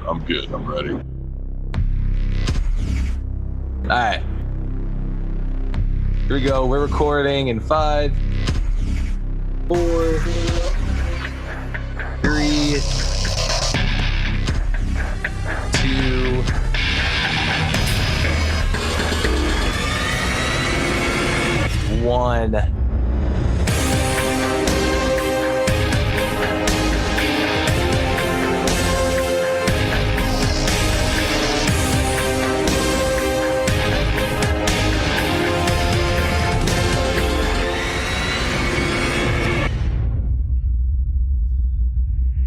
I'm good. I'm ready. All right. Here we go. We're recording in 5, 4, 3, 2, 1.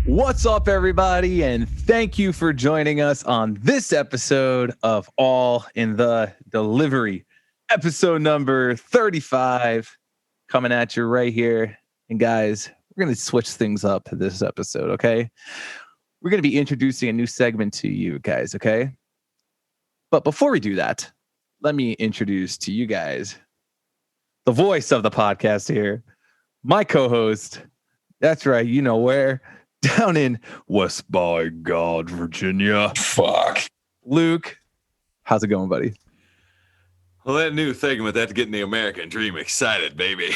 What's up, everybody, and thank you for joining us on this episode of All in the Delivery, episode number 35, coming at you right here. And guys, we're going to switch things up this episode, okay? We're going to be introducing a new segment to you guys, okay? But before we do that, let me introduce to you guys the voice of the podcast here, my co-host. That's right, you know where. Down in West by God, Virginia. Fuck. Luke, how's it going, buddy? Well, that new thing with that getting the American dream excited, baby.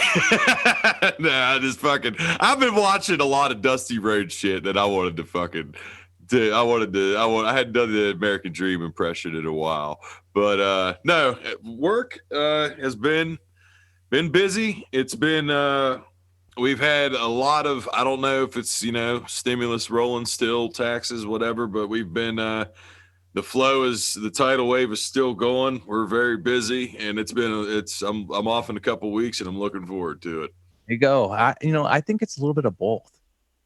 No, I've been watching a lot of Dusty Road shit that I wanted to fucking do. I hadn't done the American dream impression in a while, but no, work has been busy. It's been, we've had a lot of, I don't know if it's, stimulus rolling still, taxes, whatever, but we've been, the flow is, the tidal wave is still going. We're very busy, and I'm off in a couple of weeks, and I'm looking forward to it. There you go. I think it's a little bit of both.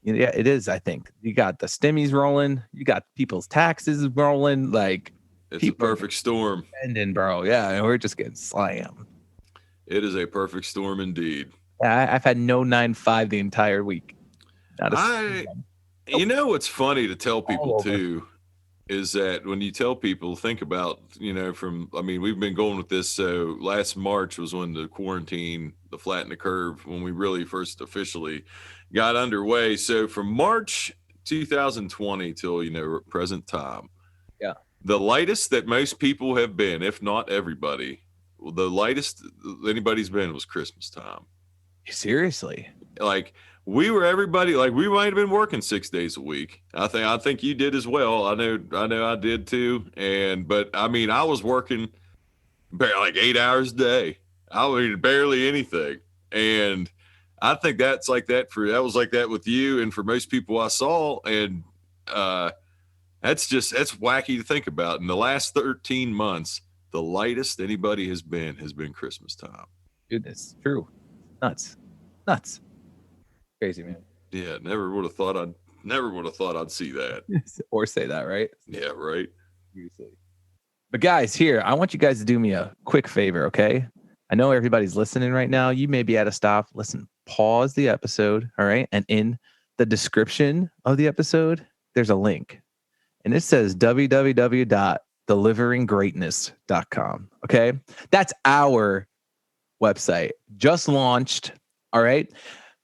Yeah, it is. I think you got the stimmies rolling, you got people's taxes rolling, like it's a perfect storm. Spending, bro. Yeah, and we're just getting slammed. It is a perfect storm indeed. Yeah, I've had no 9-5 the entire week. What's funny to tell people too is that when you tell people, think about, we've been going with this. So last March was when the quarantine, the flatten the curve, when we really first officially got underway. So from March 2020 till, present time, yeah, the lightest that most people have been, if not everybody, the lightest anybody's been was Christmas time. Seriously, like we might have been working 6 days a week. I think you did as well. I know I did too. But I was working like 8 hours a day. Barely anything. And I think that was like that with you and for most people I saw. And that's wacky to think about. In the last 13 months, the lightest anybody has been Christmas time. Dude, that's true. Nuts. Crazy, man. Yeah, never would have thought I'd see that. Or say that, right? Yeah, right. But guys, here, I want you guys to do me a quick favor, okay? I know everybody's listening right now. You may be at a stop. Listen, pause the episode, all right? And in the description of the episode, there's a link. And it says www.deliveringgreatness.com, okay? That's our website, just launched. All right,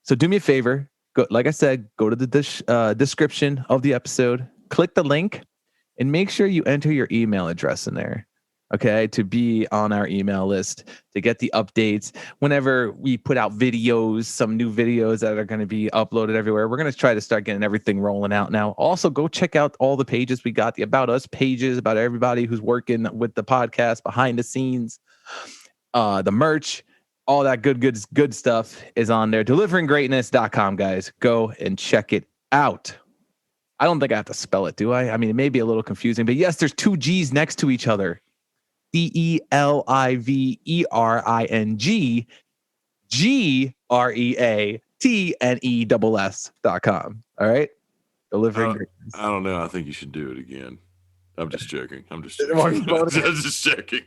so do me a favor, go, like I said, go to the description of the episode, click the link, and make sure you enter your email address in there, okay, to be on our email list, to get the updates whenever we put out videos, some new videos that are going to be uploaded everywhere. We're going to try to start getting everything rolling out now. Also, go check out all the pages we got, the About Us pages, about everybody who's working with the podcast behind the scenes, the merch. All that good stuff is on there. Deliveringgreatness.com, guys. Go and check it out. I don't think I have to spell it, do I? I mean, it may be a little confusing, but yes, there's 2 G's next to each other. DELIVERING GREATNESS.com. All right. Delivering greatness. I don't know. I think you should do it again. I'm just joking. I'm just joking.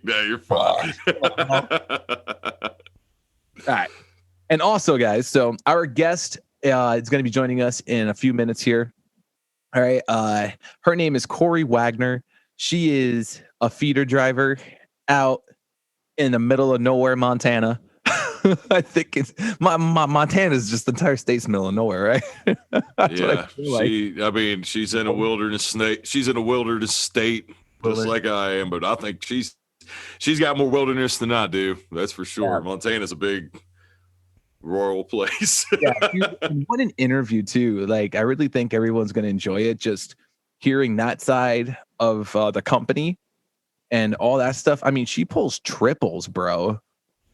No, you're fine. All right. And also, guys, so our guest is going to be joining us in a few minutes here. All right. Her name is Kori Wagner. She is a feeder driver out in the middle of nowhere, Montana. I think it's Montana's just the entire state's middle of nowhere, right? That's what I Yeah, feel like. I mean, she's in a wilderness state. She's in a wilderness state, just like I am. But I think she's got more wilderness than I do. That's for sure. Yeah. Montana's a big rural place. Yeah, dude, and what an interview too. Like, I really think everyone's going to enjoy it. Just hearing that side of the company and all that stuff. I mean, she pulls triples, bro.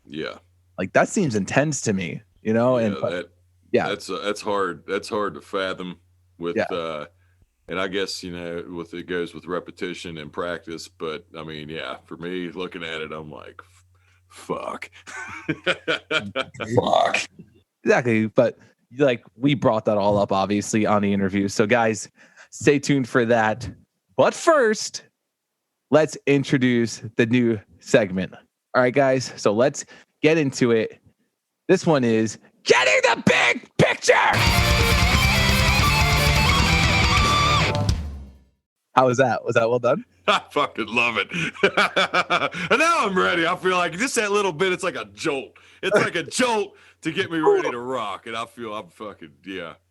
Yeah, Like that seems intense to me, you know. And that's hard. That's hard to fathom with. And I guess with it goes with repetition and practice. But I mean, yeah, for me looking at it, I'm like, fuck, fuck. Exactly. But like we brought that all up obviously on the interview. So guys, stay tuned for that. But first, let's introduce the new segment. All right, guys. So let's get into it. This one is Getting the Big Picture. How was that? Was that well done? I fucking love it. And now I'm ready. I feel like just that little bit, it's like a jolt. It's like a jolt to get me ready to rock. And I feel I'm fucking,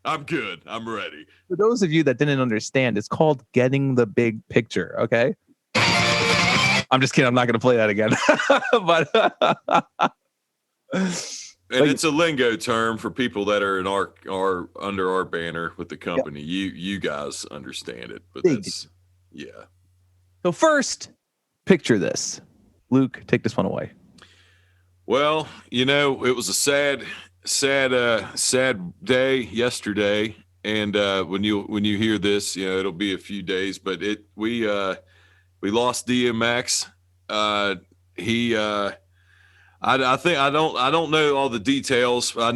I'm good. I'm ready. For those of you that didn't understand, it's called Getting the Big Picture. Okay. I'm just kidding. I'm not going to play that again. And it's a lingo term for people that are in our under our banner with the company. Yep. You guys understand it, but that's So first, picture this. Luke, take this one away. Well, it was a sad day yesterday, and when you hear this, it'll be a few days. But we lost DMX. I think I don't know all the details. I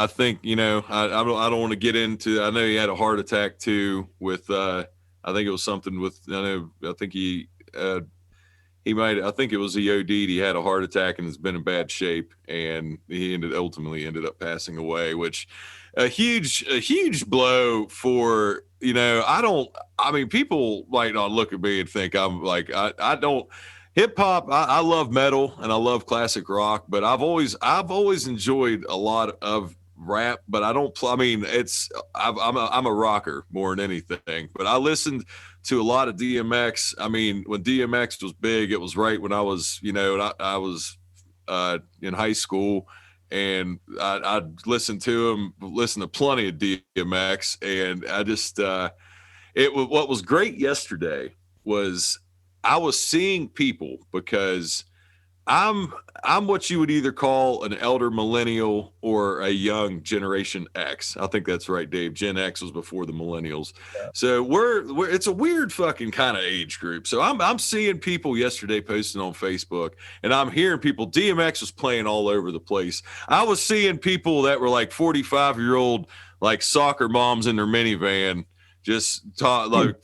think I don't want to get into. I know he had a heart attack too. With I think it was something with. I think I think it was he OD'd. He had a heart attack and has been in bad shape, and he ultimately ended up passing away, which a huge blow for. I mean, people might not look at me and think I'm like I don't. Hip hop, I love metal and I love classic rock, but I've always enjoyed a lot of rap. But I don't. I mean, I'm a rocker more than anything. But I listened to a lot of DMX. I mean, when DMX was big, it was right when I was, I was in high school, and I listened to him, listened to plenty of DMX, and I just what was great yesterday was. I was seeing people because I'm what you would either call an elder millennial or a young Generation X. I think that's right, Dave. Gen X was before the millennials. Yeah. So we're it's a weird fucking kind of age group. So I'm seeing people yesterday posting on Facebook, and I'm hearing people. DMX was playing all over the place. I was seeing people that were like 45-year-old like soccer moms in their minivan. Just talk like,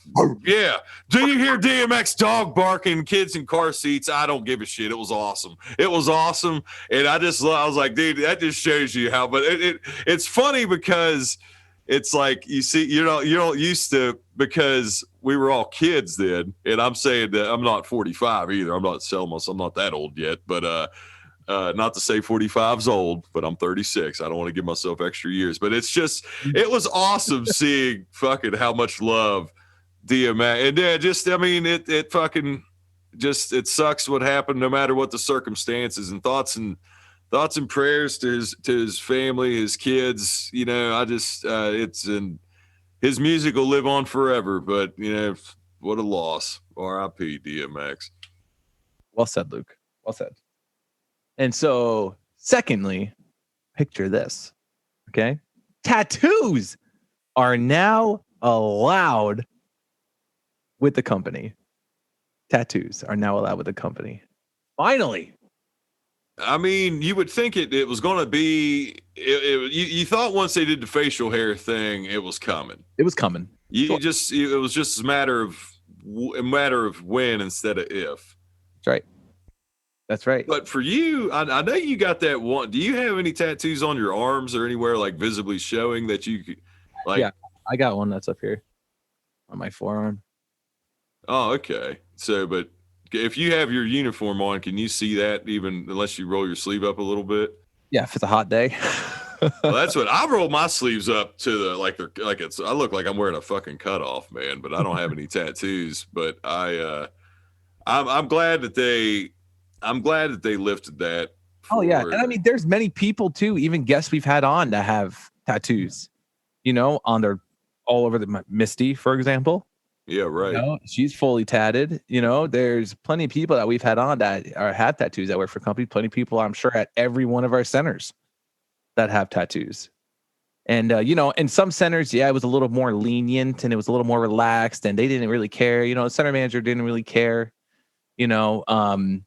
yeah. Do you hear DMX dog barking, kids in car seats? I don't give a shit. It was awesome. It was awesome. And I was like, dude, that just shows you how, but it's funny because it's like, you see, you don't used to, because we were all kids then. And I'm saying that I'm not 45 either. I'm not selling myself. I'm not that old yet, but, not to say 45's old, but I'm 36. I don't want to give myself extra years, but it was awesome seeing fucking how much love DMX. And it fucking just, it sucks what happened no matter what the circumstances, and thoughts and prayers to his family, his kids. His music will live on forever, but what a loss. R.I.P. DMX. Well said, Luke. Well said. And so, secondly, picture this, okay? Tattoos are now allowed with the company. Tattoos are now allowed with the company. Finally. I mean, you would think it was going to be, you thought once they did the facial hair thing, it was coming. It was coming. It was just a matter of when instead of if. That's right. That's right. But for you, I know you got that one. Do you have any tattoos on your arms or anywhere like visibly showing that you could, like? Yeah, I got one that's up here on my forearm. Oh, okay. So, but if you have your uniform on, can you see that even unless you roll your sleeve up a little bit? Yeah, if it's a hot day. Well, that's what I roll my sleeves up to the like it's. I look like I'm wearing a fucking cutoff, man. But I don't have any tattoos. But I'm glad that they lifted that. Oh yeah, and I mean, there's many people too, even guests we've had on that have tattoos. You know, on their all over the Misty, for example. Yeah, right. You know, she's fully tatted. You know, there's plenty of people that we've had on that have tattoos that work for companies. Plenty of people, I'm sure, at every one of our centers that have tattoos. And you know, in some centers, yeah, it was a little more lenient and it was a little more relaxed, and they didn't really care. You know, the center manager didn't really care. You know, and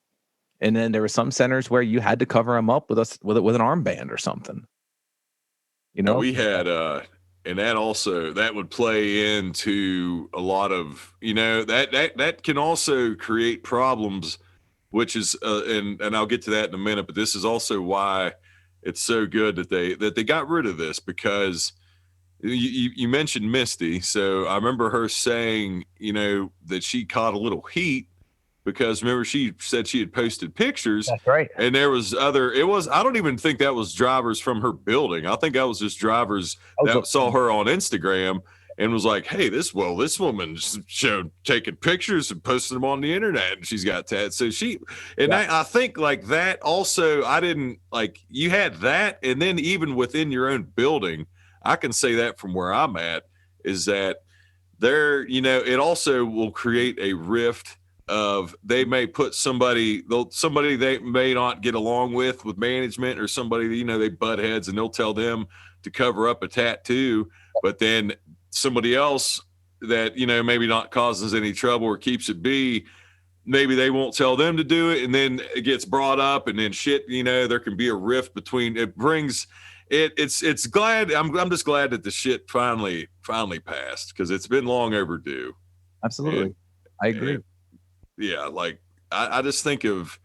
then there were some centers where you had to cover them up with with an armband or something. You know, we had and that would play into a lot of, you know, that can also create problems, which is and I'll get to that in a minute, but this is also why it's so good that they got rid of this, because you mentioned Misty. So I remember her saying, you know, that she caught a little heat because remember she said she had posted pictures. that's right. And there was I don't even think that was drivers from her building. I think that was just drivers that saw her on Instagram and was like, hey, this woman showed taking pictures and posting them on the internet, and she's got tats. So I think like that also, I didn't like, you had that. And then even within your own building, I can say that from where I'm at, is that there, you know, it also will create a rift of, they may put somebody they may not get along with management, or somebody, you know, they butt heads, and they'll tell them to cover up a tattoo, but then somebody else that, you know, maybe not causes any trouble or keeps it be, maybe they won't tell them to do it, and then it gets brought up, and then shit, you know, there can be a rift between it. Brings it's glad I'm just glad that the shit finally passed, because it's been long overdue. Absolutely. I agree. Yeah, like I just think of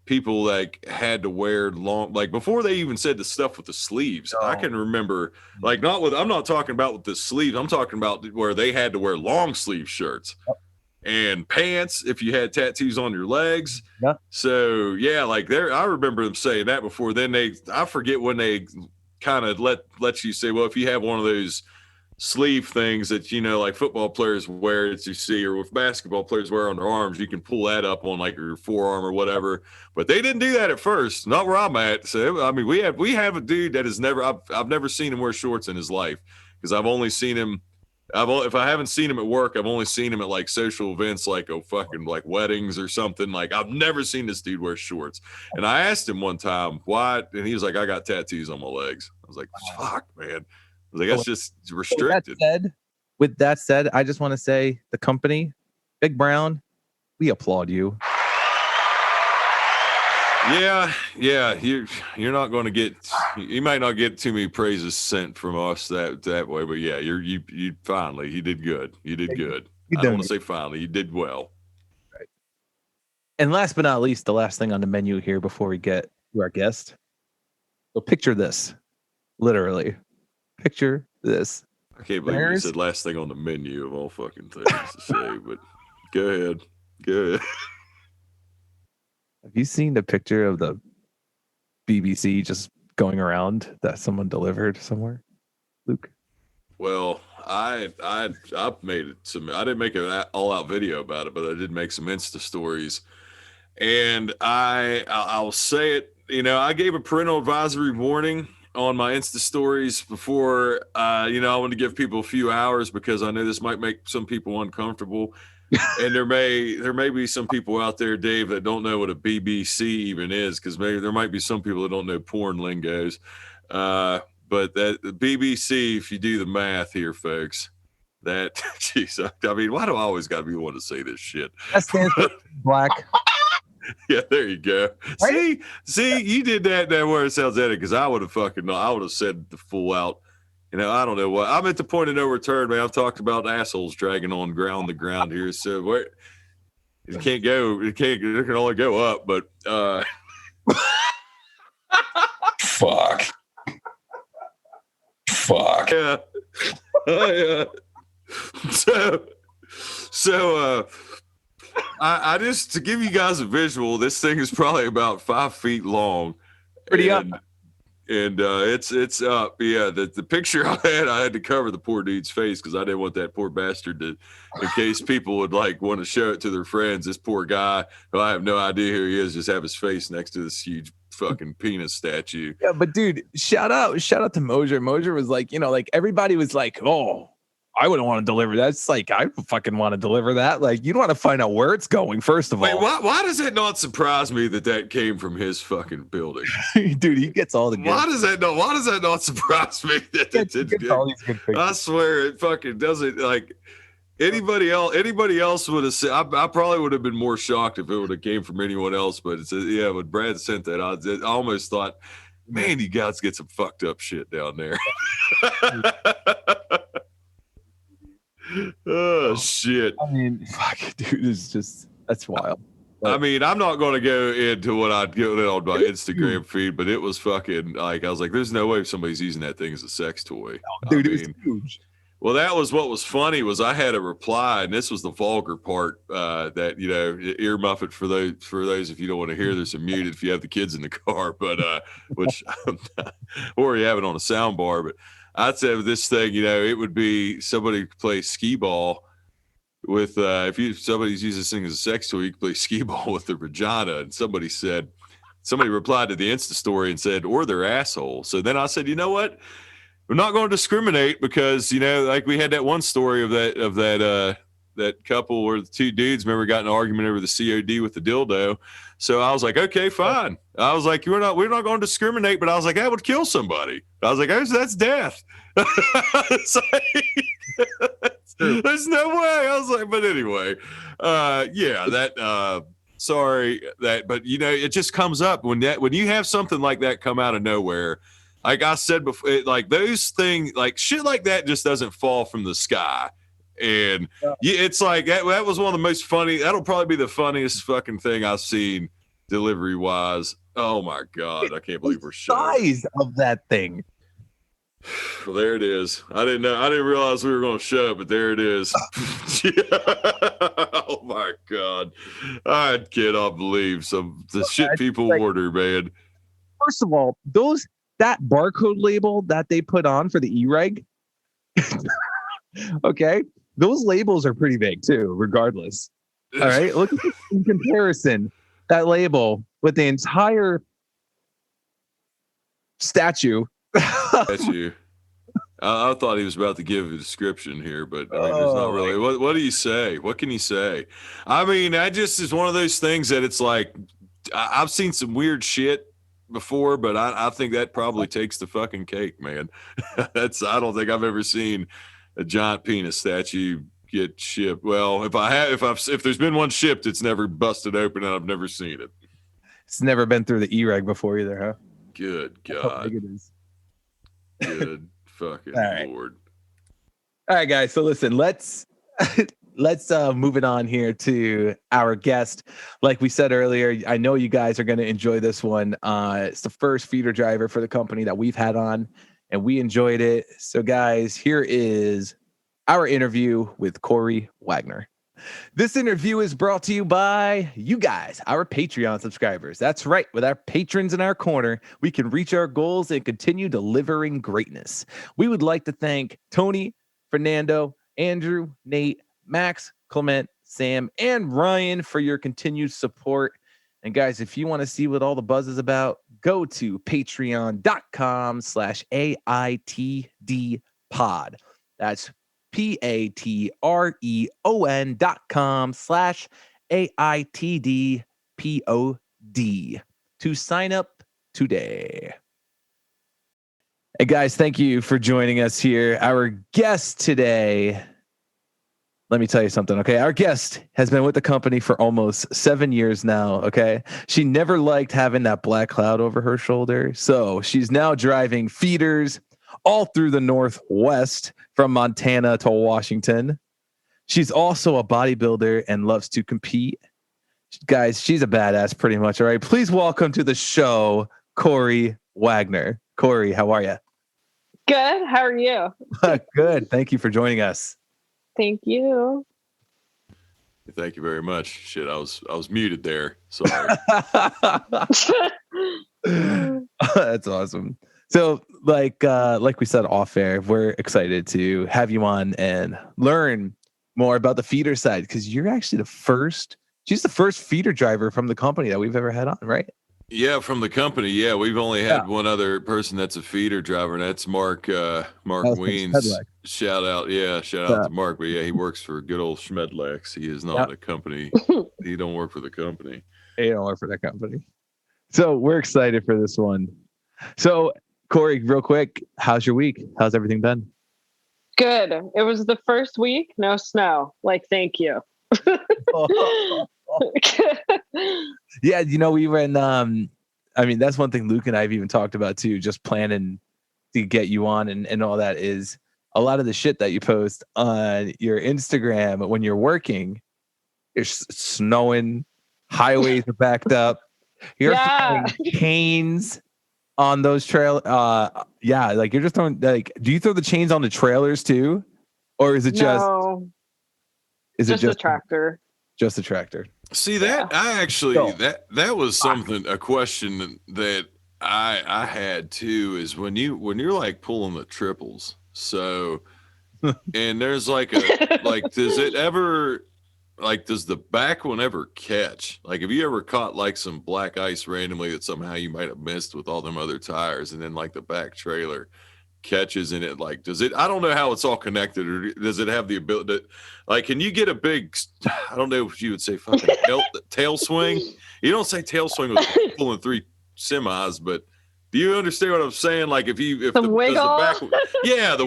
people like had to wear long, like before they even said the stuff with the sleeves. I can remember, like, I'm not talking about with the sleeves. I'm talking about where they had to wear long sleeve shirts and pants if you had tattoos on your legs. Yeah. So yeah, like I remember them saying that before. Then I forget when they kind of let you say, well, if you have one of those sleeve things that, you know, like football players wear, that you see, or with basketball players wear on their arms, you can pull that up on like your forearm or whatever. But they didn't do that at first, not where I'm at. So I mean, we have a dude that has never, I've never seen him wear shorts in his life, because I've only seen him, if I haven't seen him at work, I've only seen him at like social events, like fucking like weddings or something. Like, I've never seen this dude wear shorts. And I asked him one time why, and he was like, I got tattoos on my legs. I was like, fuck, man. I was like, that's just restricted. With that said, I just want to say, the company, Big Brown, we applaud you. Yeah, you're not going to get, you might not get too many praises sent from us that way, but yeah, you finally, you did good. You did good. I don't want to say finally, you did well. Right. And last but not least, the last thing on the menu here before we get to our guest. So picture this, literally. Picture this. I can't believe you said last thing on the menu of all fucking things to say, but go ahead. Have you seen the picture of the BBC just going around that someone delivered somewhere, Luke? Well, I made it I didn't make an all-out video about it, but I did make some Insta stories, and I'll say it. You know, I gave a parental advisory warning on my Insta stories before, you know, I want to give people a few hours, because I know this might make some people uncomfortable. And there may be some people out there, Dave, that don't know what a BBC even is, because maybe there might be some people that don't know porn lingos. But that the BBC, if you do the math here, folks, that, geez, I mean, why do I always got to be the one to say this shit? That stands for black. Yeah, there you go. Right? See, you did that where it sounds edit, because I would have said the full out. You know, I don't know what. I'm at the point of no return, man. I've talked about assholes dragging on the ground here. So where it can't go, it can only go up, but fuck. Yeah. Yeah. So I just, to give you guys a visual, this thing is probably about 5 feet long. Pretty up. And it's up. Yeah, the picture I had to cover the poor dude's face because I didn't want that poor bastard to, in case people would like want to show it to their friends. This poor guy who I have no idea who he is, just have his face next to this huge fucking penis statue. Yeah, but dude, shout out to Mosier. Mosier was like, like everybody was like, oh, I wouldn't want to deliver that. It's like, I fucking want to deliver that. Like, you want to find out where it's going, first of all. Why does it not surprise me that came from his fucking building? Dude, he gets all the good. Why does that not surprise me? All these good pictures. I swear it fucking doesn't. Like anybody else would have said, I probably would have been more shocked if it would have came from anyone else. But it's when Brad sent that, I almost thought, man, you guys get some fucked up shit down there. Oh shit! I mean, fuck, dude, that's wild. I mean, I'm not going to go into what I'd get on my Instagram feed, but it was fucking like I was like, "There's no way somebody's using that thing as a sex toy." Dude, it was huge. Well, that was what was funny was I had a reply, and this was the vulgar part that ear muff it for those if you don't want to hear this and mute it if you have the kids in the car, but which or you have it on a sound bar, but. I'd say with this thing, it would be somebody could play skee ball with if somebody's using this thing as a sex toy, you can play skee ball with their vagina. And somebody replied to the Insta story and said, or their asshole. So then I said, you know what? We're not going to discriminate because like we had that one story of that couple where the two dudes got in an argument over the COD with the dildo. So I was like, okay, fine. I was like, we're not going to discriminate, but I was like, that would kill somebody. I was like, that's death. There's no way. I was like, but anyway, but it just comes up when you have something like that come out of nowhere. Like I said before, like those things, like shit like that just doesn't fall from the sky. And it's like that was one of the most funny. That'll probably be the funniest fucking thing I've seen delivery wise. Oh my god, I can't believe we're showing size of that thing. Well, there it is. I didn't realize we were going to show it, but there it is. Oh my god, I cannot believe the shit people order, man. First of all, that barcode label that they put on for the E-Reg. Okay. Those labels are pretty big too, regardless. All right. Look at this in comparison, that label with the entire statue. I thought he was about to give a description here, but I mean, there's not really. What do you say? What can you say? I mean, that just is one of those things that it's like, I've seen some weird shit before, but I think that probably takes the fucking cake, man. I don't think I've ever seen a giant penis statue get shipped. Well, if there's been one shipped, it's never busted open and I've never seen it. It's never been through the E-Reg before either, huh? Good God. How big it is. Good fucking Lord. All right, guys. So listen, let's move it on here to our guest. Like we said earlier, I know you guys are going to enjoy this one. It's the first feeder driver for the company that we've had on, and we enjoyed it. So guys, here is our interview with Kori Wagner. This interview is brought to you by you guys, our Patreon subscribers. That's right. With our patrons in our corner, we can reach our goals and continue delivering greatness. We would like to thank Tony, Fernando, Andrew, Nate, Max, Clement, Sam, and Ryan for your continued support. And guys, if you want to see what all the buzz is about, go to patreon.com/AITDpod. That's patreon.com/AITDPOD to sign up today. Hey guys, thank you for joining us here. Our guest today, let me tell you something, okay? Our guest has been with the company for almost 7 years now, okay? She never liked having that black cloud over her shoulder, so she's now driving feeders all through the Northwest from Montana to Washington. She's also a bodybuilder and loves to compete. Guys, she's a badass pretty much, all right? Please welcome to the show, Kori Wagner. Kori, how are you? Good. How are you? Good. Thank you for joining us. Thank you. Thank you very much. Shit, I was muted there. Sorry. That's awesome. So, like we said off air, we're excited to have you on and learn more about the feeder side because you're actually the first. She's the first feeder driver from the company that we've ever had on, right? Yeah, from the company. Yeah, we've only had one other person that's a feeder driver, and that's Mark Weens. Shout out to Mark. But yeah, he works for good old Schmedlex. He is not a company. He don't work for the company. He don't work for that company. So we're excited for this one. So Kori, real quick, how's your week? How's everything been? Good. It was the first week, no snow. Like, thank you. Yeah, you know, we were in I mean, that's one thing Luke and I have even talked about too, just planning to get you on and all that is a lot of the shit that you post on your Instagram when you're working, it's snowing, highways are backed up, you're throwing chains on those trail like you're just throwing, like, do you throw the chains on the trailers too? Or is it just a tractor? Just a tractor. See that I actually that was something, a question that I had too, is when you're like pulling the triples. So and there's like a like does the back one ever catch? Like, have you ever caught like some black ice randomly that somehow you might have missed with all them other tires, and then like the back trailer catches in it? Like, does it, I don't know how it's all connected, or does it have the ability to, like, can you get a big, I don't know if you would say fucking tail swing? You don't say tail swing with pulling 3 semis, but do you understand what I'm saying? Like, if the wiggle, the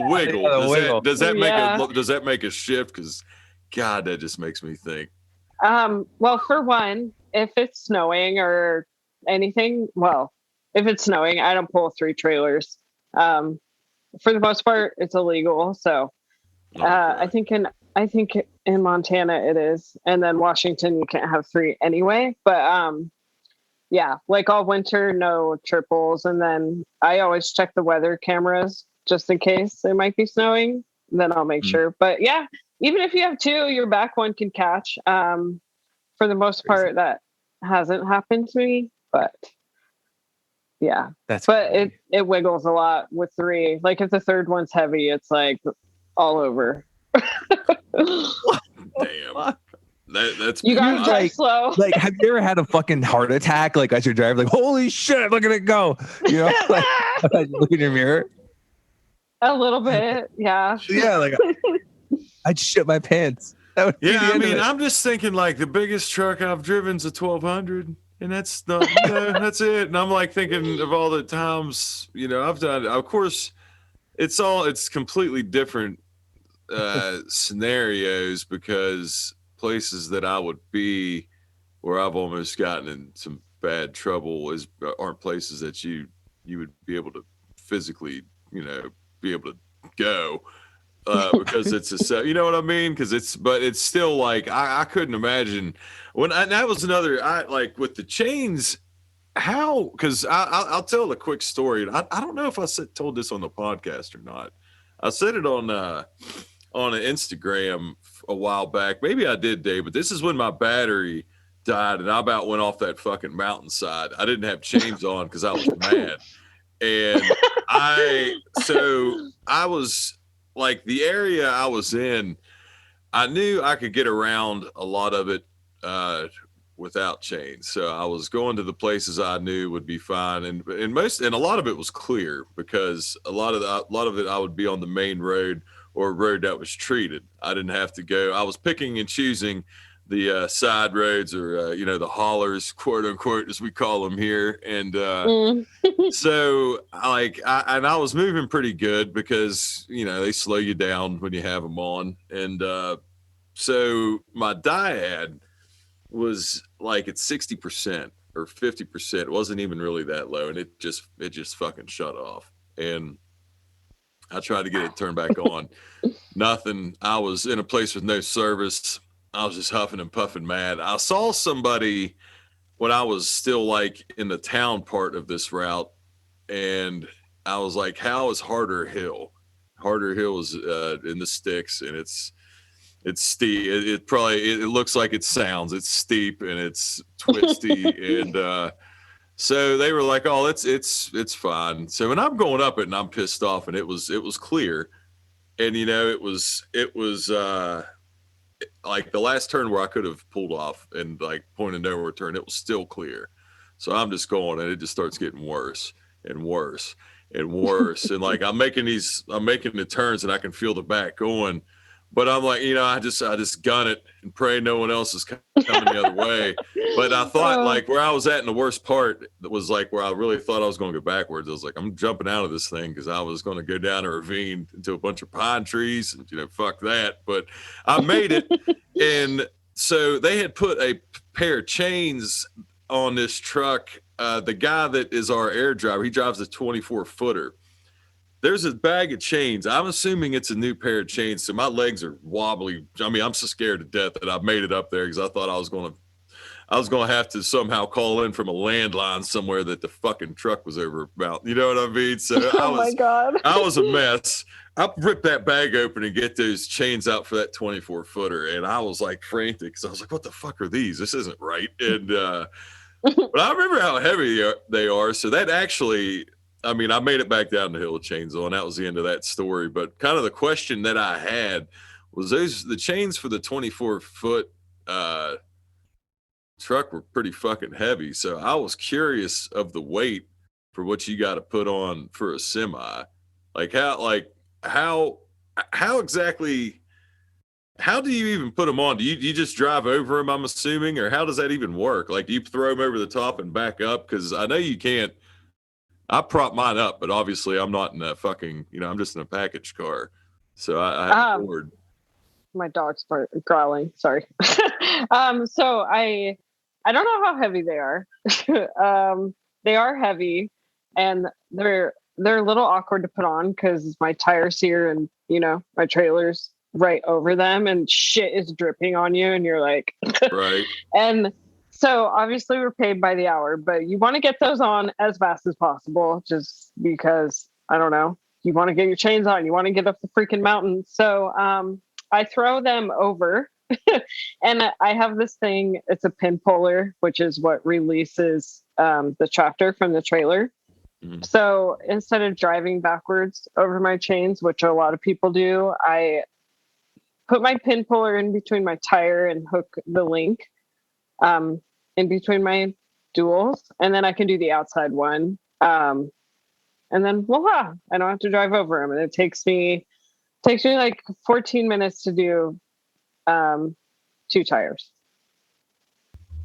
wiggle, wiggle. Does that make a shift? Because God, that just makes me think. Well, for one, if it's snowing or anything, if it's snowing, I don't pull 3 trailers. For the most part, it's illegal. So I think in Montana it is, and then Washington you can't have 3 anyway. But like all winter, no triples, and then I always check the weather cameras just in case it might be snowing. Then I'll make sure. But yeah, even if you have 2, your back one can catch. For the most part, that hasn't happened to me, but. Yeah, it wiggles a lot with 3. Like, if the third one's heavy, it's like all over. Damn, that's you gotta drive slow. Like, have you ever had a fucking heart attack? Like, as you're driving, like, holy shit, look at it go! You know, like look in your mirror. A little bit, yeah. Yeah, like I'd shit my pants. I mean, I'm just thinking like the biggest truck I've driven's a 1200. And that's that's it. And I'm like thinking of all the times, I've done. Of course, it's completely different scenarios, because places that I would be where I've almost gotten in some bad trouble aren't places that you would be able to physically, be able to go. Because it's you know what I mean? But it's still like, I couldn't imagine that was another, like with the chains, because I'll tell a quick story. I don't know if I told this on the podcast or not. I said it on an Instagram a while back. Maybe I did, Dave, but this is when my battery died and I about went off that fucking mountainside. I didn't have chains on because I was mad. And I was, like, the area I was in, I knew I could get around a lot of it without chains. So I was going to the places I knew would be fine, and a lot of it was clear, because a lot of it I would be on the main road or a road that was treated. I didn't have to go. I was picking and choosing the side roads, or the haulers, quote unquote, as we call them here, and so I was moving pretty good, because they slow you down when you have them on, and so my diad was like at 60% or 50%. It wasn't even really that low, and it just fucking shut off, and I tried to get it turned back on. Nothing. I was in a place with no service. I was just huffing and puffing mad. I saw somebody when I was still like in the town part of this route, and I was like, how is Harder Hill? Harder Hill is in the sticks, and it's steep. It looks like it sounds. It's steep and it's twisty, and So they were like, "Oh, it's fine." So when I'm going up it and I'm pissed off, and it was clear, and it was like the last turn where I could have pulled off and like point of no return, it was still clear. So I'm just going, and it just starts getting worse and worse and worse. And like I'm making the turns, and I can feel the back going, but I'm like, I just gun it and pray no one else is coming the other way. But I thought like where I was at in the worst part was like where I really thought I was going to go backwards. I was like, I'm jumping out of this thing because I was going to go down a ravine into a bunch of pine trees, and fuck that. But I made it. And so they had put a pair of chains on this truck. The guy that is our air driver, he drives a 24-footer. There's a bag of chains. I'm assuming it's a new pair of chains. So my legs are wobbly. I mean, I'm so scared to death that I made it up there because I thought I was going to have to somehow call in from a landline somewhere that the fucking truck was over about. You know what I mean? So my God. I was a mess. I ripped that bag open and get those chains out for that 24-footer. And I was like frantic because I was like, what the fuck are these? This isn't right. And, but I remember how heavy they are. So that actually, I mean, I made it back down the hill with chains on. That was the end of that story. But kind of the question that I had was the chains for the 24-foot truck were pretty fucking heavy. So I was curious of the weight for what you got to put on for a semi. How exactly, how do you even put them on? Do you just drive over them, I'm assuming, or how does that even work? Like, do you throw them over the top and back up? Because I know you can't. I prop mine up, but obviously I'm not in a fucking, I'm just in a package car. So I have a board. My dog's growling. Sorry. So I don't know how heavy they are. They are heavy, and they're a little awkward to put on because my tire's here and my trailer's right over them, and shit is dripping on you, and you're like, right. And so obviously we're paid by the hour, but you want to get those on as fast as possible, just because I don't know, you want to get your chains on, you want to get up the freaking mountain. So I throw them over. And I have this thing, it's a pin puller, which is what releases the tractor from the trailer. Mm-hmm. So instead of driving backwards over my chains, which a lot of people do, I put my pin puller in between my tire and hook the link in between my duals, and then I can do the outside one. And then voila, I don't have to drive over them. And it takes me like 14 minutes to do 2 tires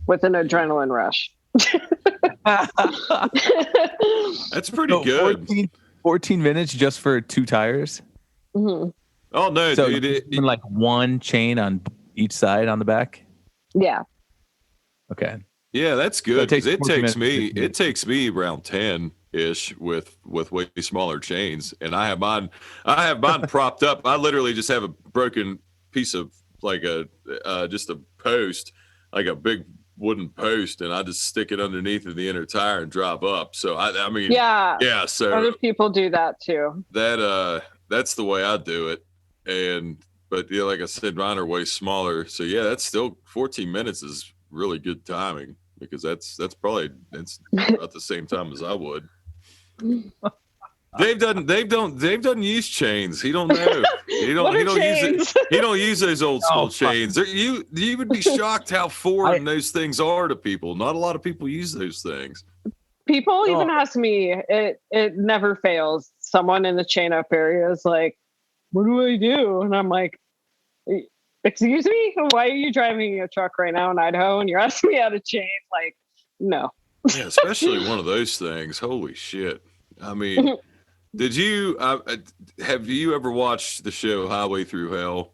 with an adrenaline rush. That's pretty good. 14 minutes just for 2 tires? Mm-hmm. Oh, no. So dude, like one chain on each side on the back? Yeah. Okay. Yeah, that's good. So it takes me around 10-ish with way smaller chains, and I have mine propped up. I literally just have a broken piece of like just a post, like a big wooden post, and I just stick it underneath of the inner tire and drive up. So I mean, yeah. So other people do that too. That's the way I do it, but yeah, like I said, mine are way smaller. So yeah, that's still 14 minutes is really good timing because that's probably about the same time as I would. Dave doesn't use chains. He don't know. He don't use those old school chains. You would be shocked how foreign those things are to people. Not a lot of people use those things. People even ask me, it never fails. Someone in the chain up area is like, what do I do? And I'm like, excuse me? Why are you driving a truck right now in Idaho and you're asking me how to chain? Like, no. Yeah, especially one of those things. Holy shit. I mean, have you ever watched the show Highway Through Hell?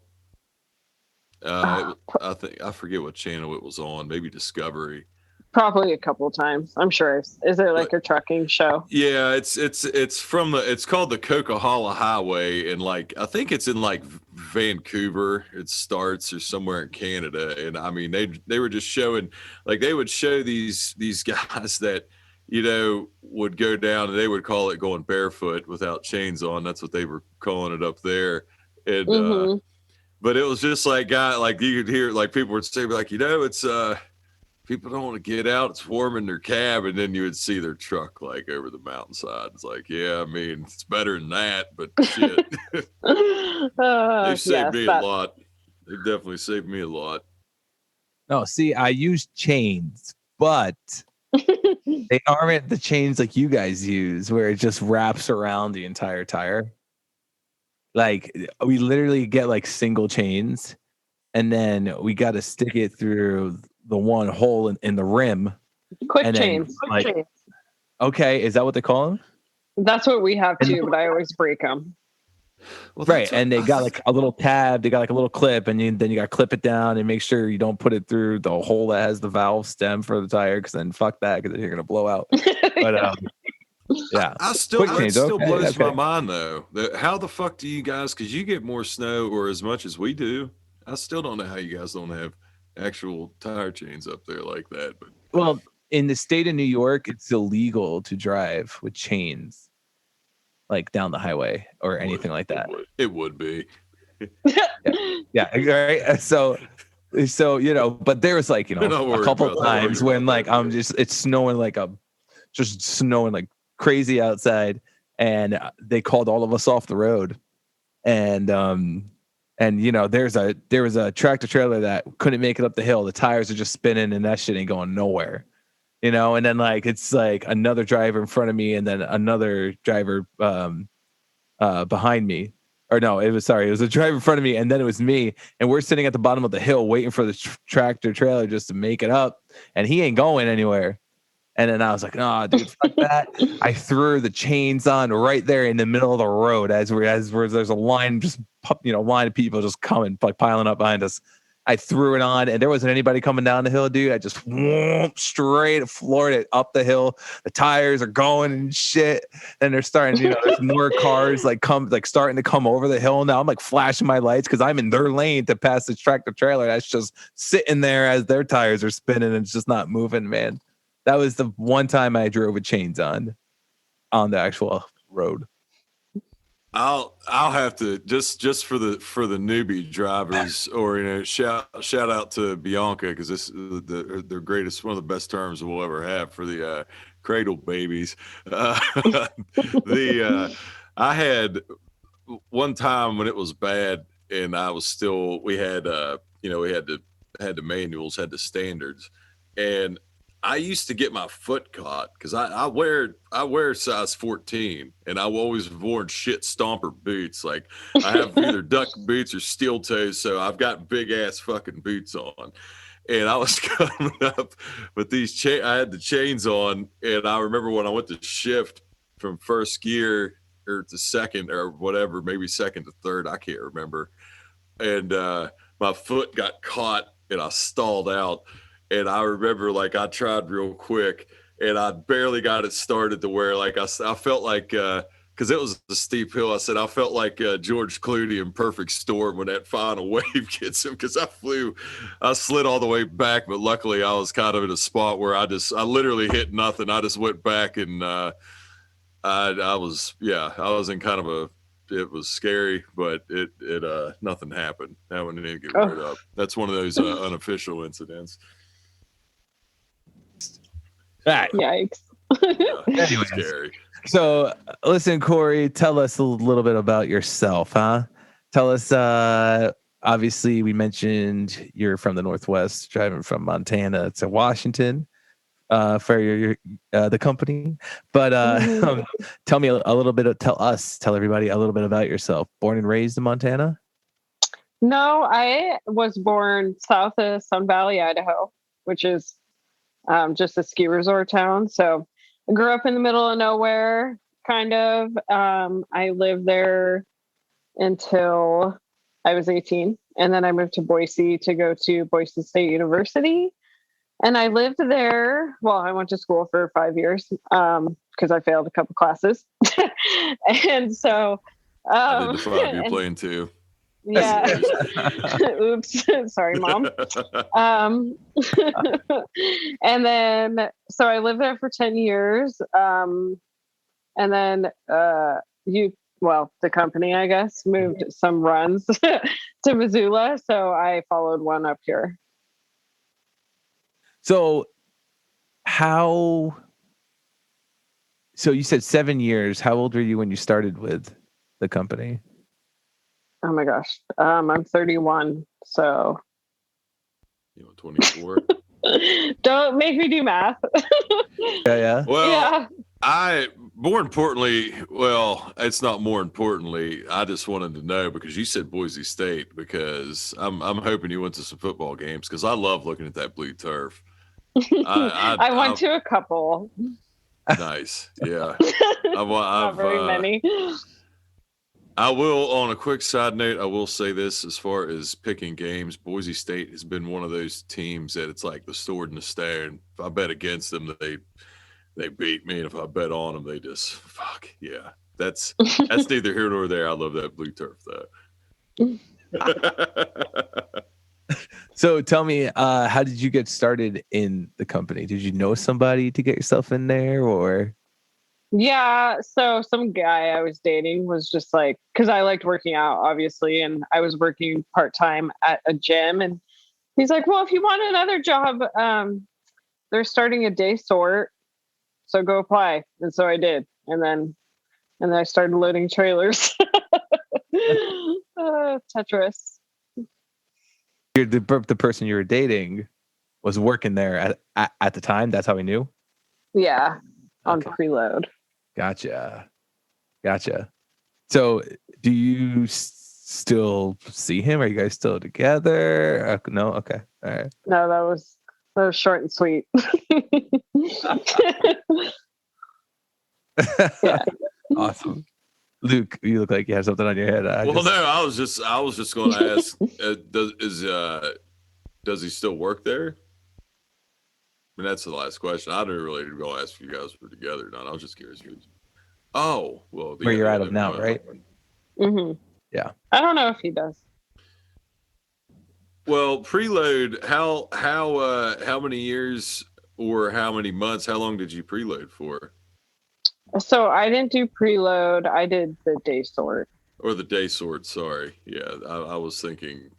I forget what channel it was on, maybe Discovery. Probably a couple of times, I'm sure. Is it like a trucking show? Yeah, it's called the Coquihalla Highway, and like I think it's in like Vancouver. It starts or somewhere in Canada, and I mean they were just showing, like they would show these guys that would go down, and they would call it going barefoot without chains on. That's what they were calling it up there, and but it was just like you could hear like people would say like it's people don't want to get out. It's warm in their cab. And then you would see their truck like over the mountainside. It's like, yeah, I mean, it's better than that, but shit. They've saved me a lot. They've definitely saved me a lot. No, see, I use chains, but they aren't the chains like you guys use where it just wraps around the entire tire. Like we literally get like single chains and then we got to stick it through the one hole in the rim. Quick chains. Okay, is that what they call them? That's what we have too, but I always break them. Well, right, and they got like a little tab, they got like a little clip, and then you got to clip it down and make sure you don't put it through the hole that has the valve stem for the tire, because then fuck that, because you're gonna blow out. But yeah, it still blows my mind though. How the fuck do you guys? Because you get more snow or as much as we do. I still don't know how you guys don't have actual tire chains up there like that. But well, in the state of New York, it's illegal to drive with chains like down the highway or anything like that. It would be. yeah, right. So you know, but there was like, you know, a couple times when like it's snowing just snowing like crazy outside, and they called all of us off the road, and you know, there was a tractor trailer that couldn't make it up the hill. The tires are just spinning and that shit ain't going nowhere. You know, and then like it's like another driver in front of me and then another driver behind me. Or no, it was a driver in front of me and then it was me, and we're sitting at the bottom of the hill waiting for the tractor trailer just to make it up, and he ain't going anywhere. And then I was like, "Oh, dude, fuck that!" I threw the chains on right there in the middle of the road as there's a line, line of people just coming, like piling up behind us. I threw it on, and there wasn't anybody coming down the hill, dude. I just straight floored it up the hill. The tires are going and shit. And they're starting, there's more cars starting to come over the hill. Now I'm like flashing my lights because I'm in their lane to pass this tractor trailer that's just sitting there as their tires are spinning and it's just not moving, man. That was the one time I drove with chains on the actual road. I'll have to just for the newbie drivers, or shout out to Bianca, because this is the greatest, one of the best terms we'll ever have for the cradle babies. I had one time when it was bad, and I was still we had the manuals, had the standards, and I used to get my foot caught because I wear size 14, and I've always worn shit stomper boots. Like I have either duck boots or steel toes, so I've got big ass fucking boots on. And I was coming up with these I had the chains on, and I remember when I went to shift from first gear or to second or whatever, maybe second to third, I can't remember. And my foot got caught, and I stalled out. And I remember, like, I tried real quick, and I barely got it started to where, like, I felt like, because it was a steep hill, I said, I felt like George Clooney in Perfect Storm when that final wave gets him, because I slid all the way back, but luckily I was kind of in a spot where I literally hit nothing. I just went back, and I was in kind of it was scary, but it nothing happened. That one didn't get rid up. That's one of those unofficial incidents. Yikes. Anyway, scary. So listen, Kori, tell us a little bit about yourself, huh? Tell us, obviously we mentioned you're from the Northwest, driving from Montana to Washington for the company. But tell me a little bit, tell everybody a little bit about yourself. Born and raised in Montana? No, I was born south of Sun Valley, Idaho, which is just a ski resort town. So I grew up in the middle of nowhere, kind of. I lived there until I was 18. And then I moved to Boise to go to Boise State University. And I lived there. Well, I went to school for 5 years because I failed a couple classes. And so I did the 5-year plan too. Yeah. Oops. Sorry, Mom. And then, so I lived there for 10 years. And then the company, I guess, moved some runs to Missoula. So I followed one up here. So so you said 7 years. How old were you when you started with the company? Oh my gosh. I'm 31, so 24. don't make me do math. Yeah. Well, more importantly, it's not more importantly. I just wanted to know because you said Boise State because I'm hoping you went to some football games because I love looking at that blue turf. I went to a couple. Nice, yeah. Not very many. I will, on a quick side note, I will say this as far as picking games, Boise State has been one of those teams that it's like the sword and the stone. If I bet against them, they beat me, and if I bet on them, they just fuck yeah. That's neither here nor there. I love that blue turf though. So tell me, how did you get started in the company? Did you know somebody to get yourself in there, or? Yeah, so some guy I was dating was just like, because I liked working out, obviously, and I was working part-time at a gym, and he's like, well, if you want another job, they're starting a day sort, so go apply. And so I did, and then I started loading trailers. Tetris. The person you were dating was working there at the time. That's how we knew. Yeah, on Okay. preload. Gotcha. So, do you still see him? Are you guys still together? No. Okay. All right. No, that was short and sweet. Yeah. Awesome. Luke, you look like you have something on your head. No, I was just going to ask, does he still work there? I mean, that's the last question. I didn't really go ask if you guys were together or not. I was just curious. Oh, well, where you're at now, right? Mm-hmm. Yeah. I don't know if he does. Well, preload. How many years or how many months? How long did you preload for? So I didn't do preload. I did the day sort. Or the day sort. Sorry. Yeah, I was thinking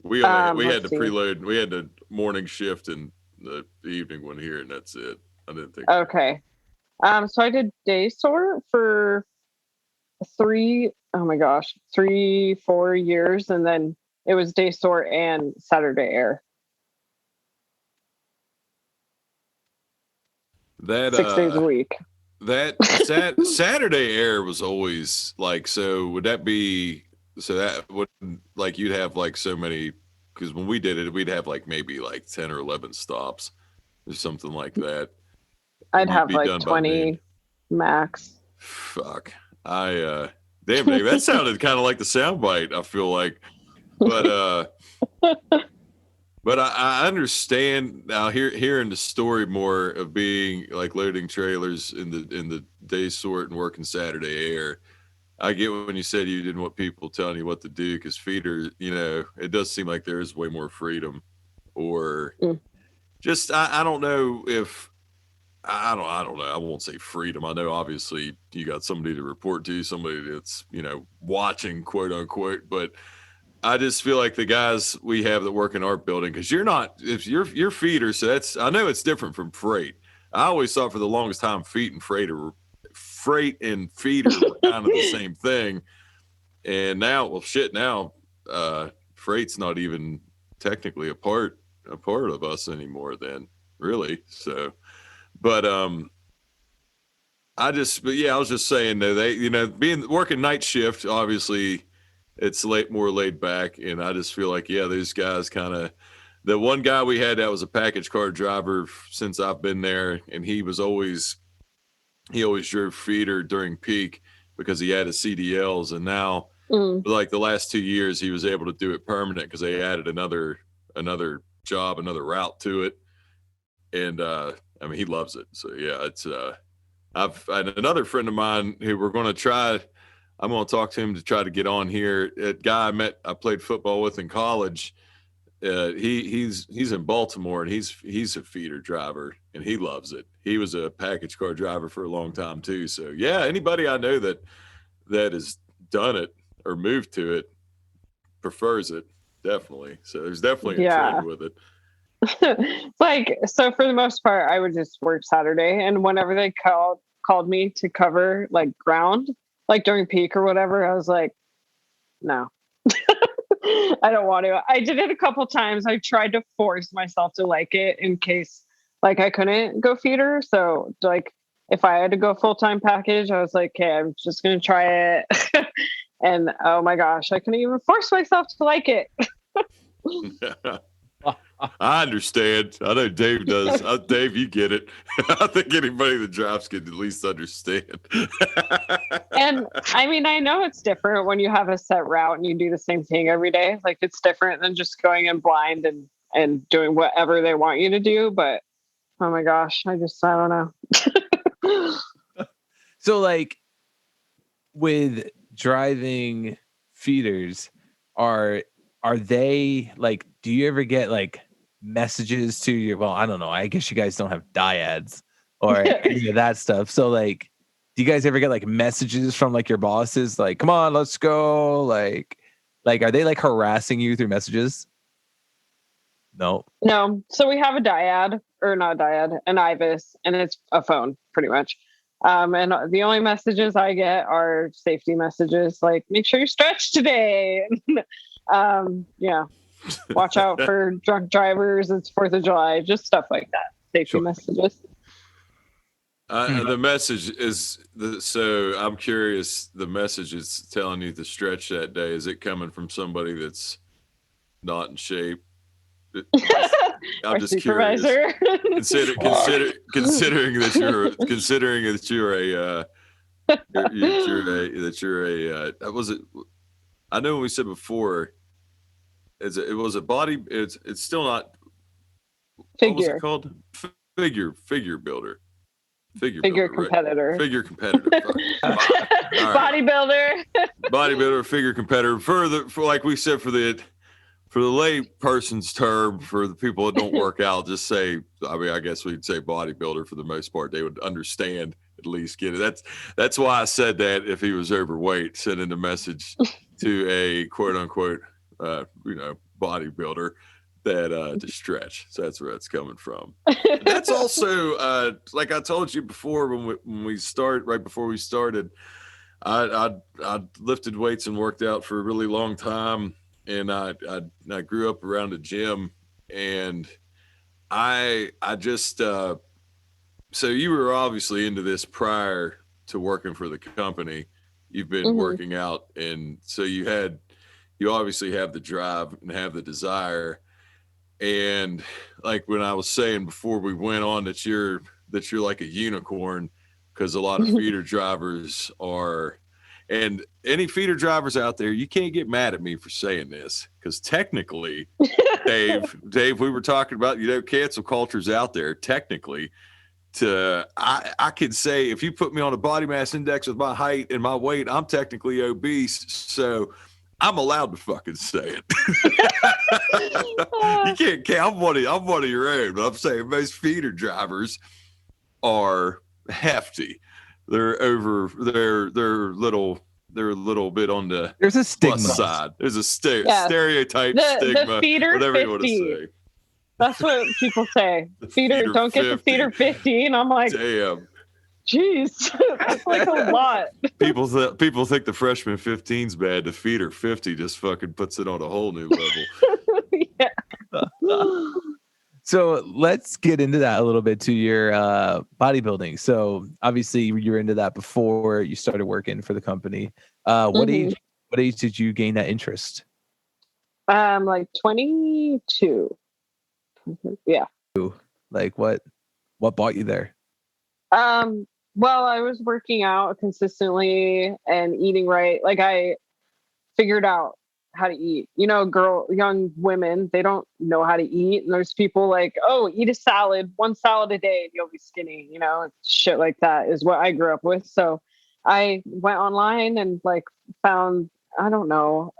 we had the preload. We had the morning shift and the evening one here, and that's it. I didn't think. Okay. So I did day sort for 3, 4 years, and then it was day sort and Saturday air. That 6 days a week. That Saturday air was always like, so would that be, so that would like, you'd have like so many, because when we did it, we'd have like maybe like 10 or 11 stops or something like that. I'd have like 20 max. Fuck. Damn, Dave, that sounded kind of like the soundbite, I feel like. But but I understand now hearing the story more of being like loading trailers in the day sort and working Saturday air. I get when you said you didn't want people telling you what to do because feeder, it does seem like there is way more freedom, or just I don't know if I don't know. I won't say freedom. I know obviously you got somebody to report to, somebody that's watching, quote unquote, but I just feel like the guys we have that work in our building, because if you're feeder, so I know it's different from freight. I always thought for the longest time freight and feeder were kind of the same thing. And now, freight's not even technically a part of us anymore then, really. So, but I was just saying though, they, working night shift, obviously it's more laid back, and I just feel like, those guys kind of, the one guy we had that was a package car driver since I've been there, and he always drove feeder during peak because he had his CDLs, and now like the last 2 years he was able to do it permanent because they added another job, another route to it, and I mean he loves it. So yeah, it's I've and another friend of mine who we're going to try. I'm going to talk to him to try to get on here. A guy I played football with in college. He's in Baltimore, and he's a feeder driver, and he loves it. He was a package car driver for a long time too. So yeah, anybody I know that has done it or moved to it prefers it, definitely. So there's definitely a trend with it. Like, so for the most part, I would just work Saturday, and whenever they called me to cover like ground, like during peak or whatever, I was like, no, I don't want to. I did it a couple times. I tried to force myself to like it in case like I couldn't go feeder. So like if I had to go full-time package, I was like, okay, I'm just gonna try it. And oh my gosh, I couldn't even force myself to like it. I understand. I know Dave does. Dave, you get it. I think anybody that drives can at least understand. And I mean, I know it's different when you have a set route and you do the same thing every day. Like it's different than just going in blind and doing whatever they want you to do. But oh my gosh, I don't know. So like with driving feeders, are they like, do you ever get like messages to your, well, I don't know, I guess you guys don't have dyads or any of that stuff. So like, do you guys ever get like messages from like your bosses like, come on, let's go, like are they like harassing you through messages? No. So we have a dyad, or not a dyad, an IVIS, and it's a phone pretty much. And the only messages I get are safety messages like, make sure you stretch today. Yeah, watch out for drunk drivers. It's 4th of July, just stuff like that. Safety messages. The message is so I'm curious. The message is telling you to stretch that day. Is it coming from somebody that's not in shape? I'm just curious. Considering that you're was it? I know when we said before, it was a body. It's still not. Figure. What was it called? Figure builder. Figure competitor. Right? Figure competitor. Bodybuilder. Bodybuilder, figure competitor. For like we said, for the lay person's term, for the people that don't work out, just say, I mean, I guess we'd say bodybuilder for the most part. They would understand, at least get it. That's why I said that if he was overweight, sending a message to a quote unquote, bodybuilder that to stretch. So that's where that's coming from. That's also like I told you before when we start, right before we started, I lifted weights and worked out for a really long time. And I grew up around a gym, and I just so you were obviously into this prior to working for the company. You've been working out, and so you obviously have the drive and have the desire. And like when I was saying before we went on that you're like a unicorn, because a lot of feeder drivers are. And any feeder drivers out there, you can't get mad at me for saying this, because technically, Dave, we were talking about, cancel culture's out there. Technically, I could say if you put me on a body mass index with my height and my weight, I'm technically obese. So I'm allowed to fucking say it. You can't. I'm one of your own. But I'm saying most feeder drivers are hefty. They're a little bit on the there's a stigma side. There's a stereotype stigma, the feeder whatever 50. you want to say. That's what people say. Feeder don't 50. Get the feeder 50, and I'm like, damn, jeez, that's like a lot. People think the freshman 15's bad. The feeder 50 just fucking puts it on a whole new level. Yeah. So let's get into that a little bit, to your bodybuilding. So obviously you were into that before you started working for the company. What age did you gain that interest? Like 22. Yeah. Like what brought you there? Well, I was working out consistently and eating right. Like I figured out how to eat. Young women, they don't know how to eat. And there's people like, oh, eat a salad, 1 salad a day and you'll be skinny. Shit like that is what I grew up with. So I went online and like found, I don't know,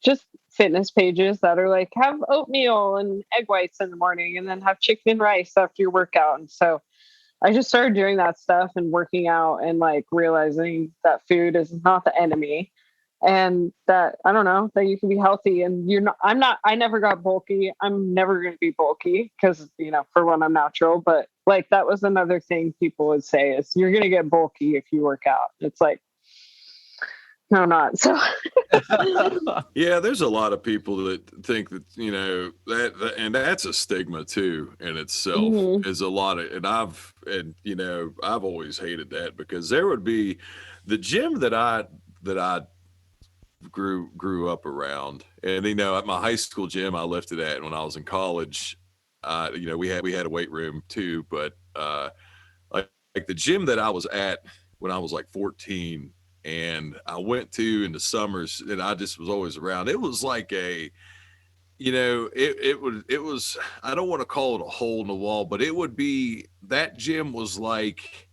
just fitness pages that are like, have oatmeal and egg whites in the morning and then have chicken and rice after your workout. And so I just started doing that stuff and working out and like realizing that food is not the enemy. and that, I don't know, that you can be healthy and I never got bulky. I'm never going to be bulky because, for one, I'm natural, but like, that was another thing people would say is you're going to get bulky if you work out. It's like, no, not so. Yeah, there's a lot of people that think that, that and that's a stigma too in itself. Is a lot of, and I've always hated that, because there would be the gym that I grew up around, and at my high school gym I lifted at when I was in college. We had a weight room too, but like the gym that I was at when I was like 14 and I went to in the summers, and I just was always around. It was like it was, I don't want to call it a hole in the wall, but it would be, that gym was like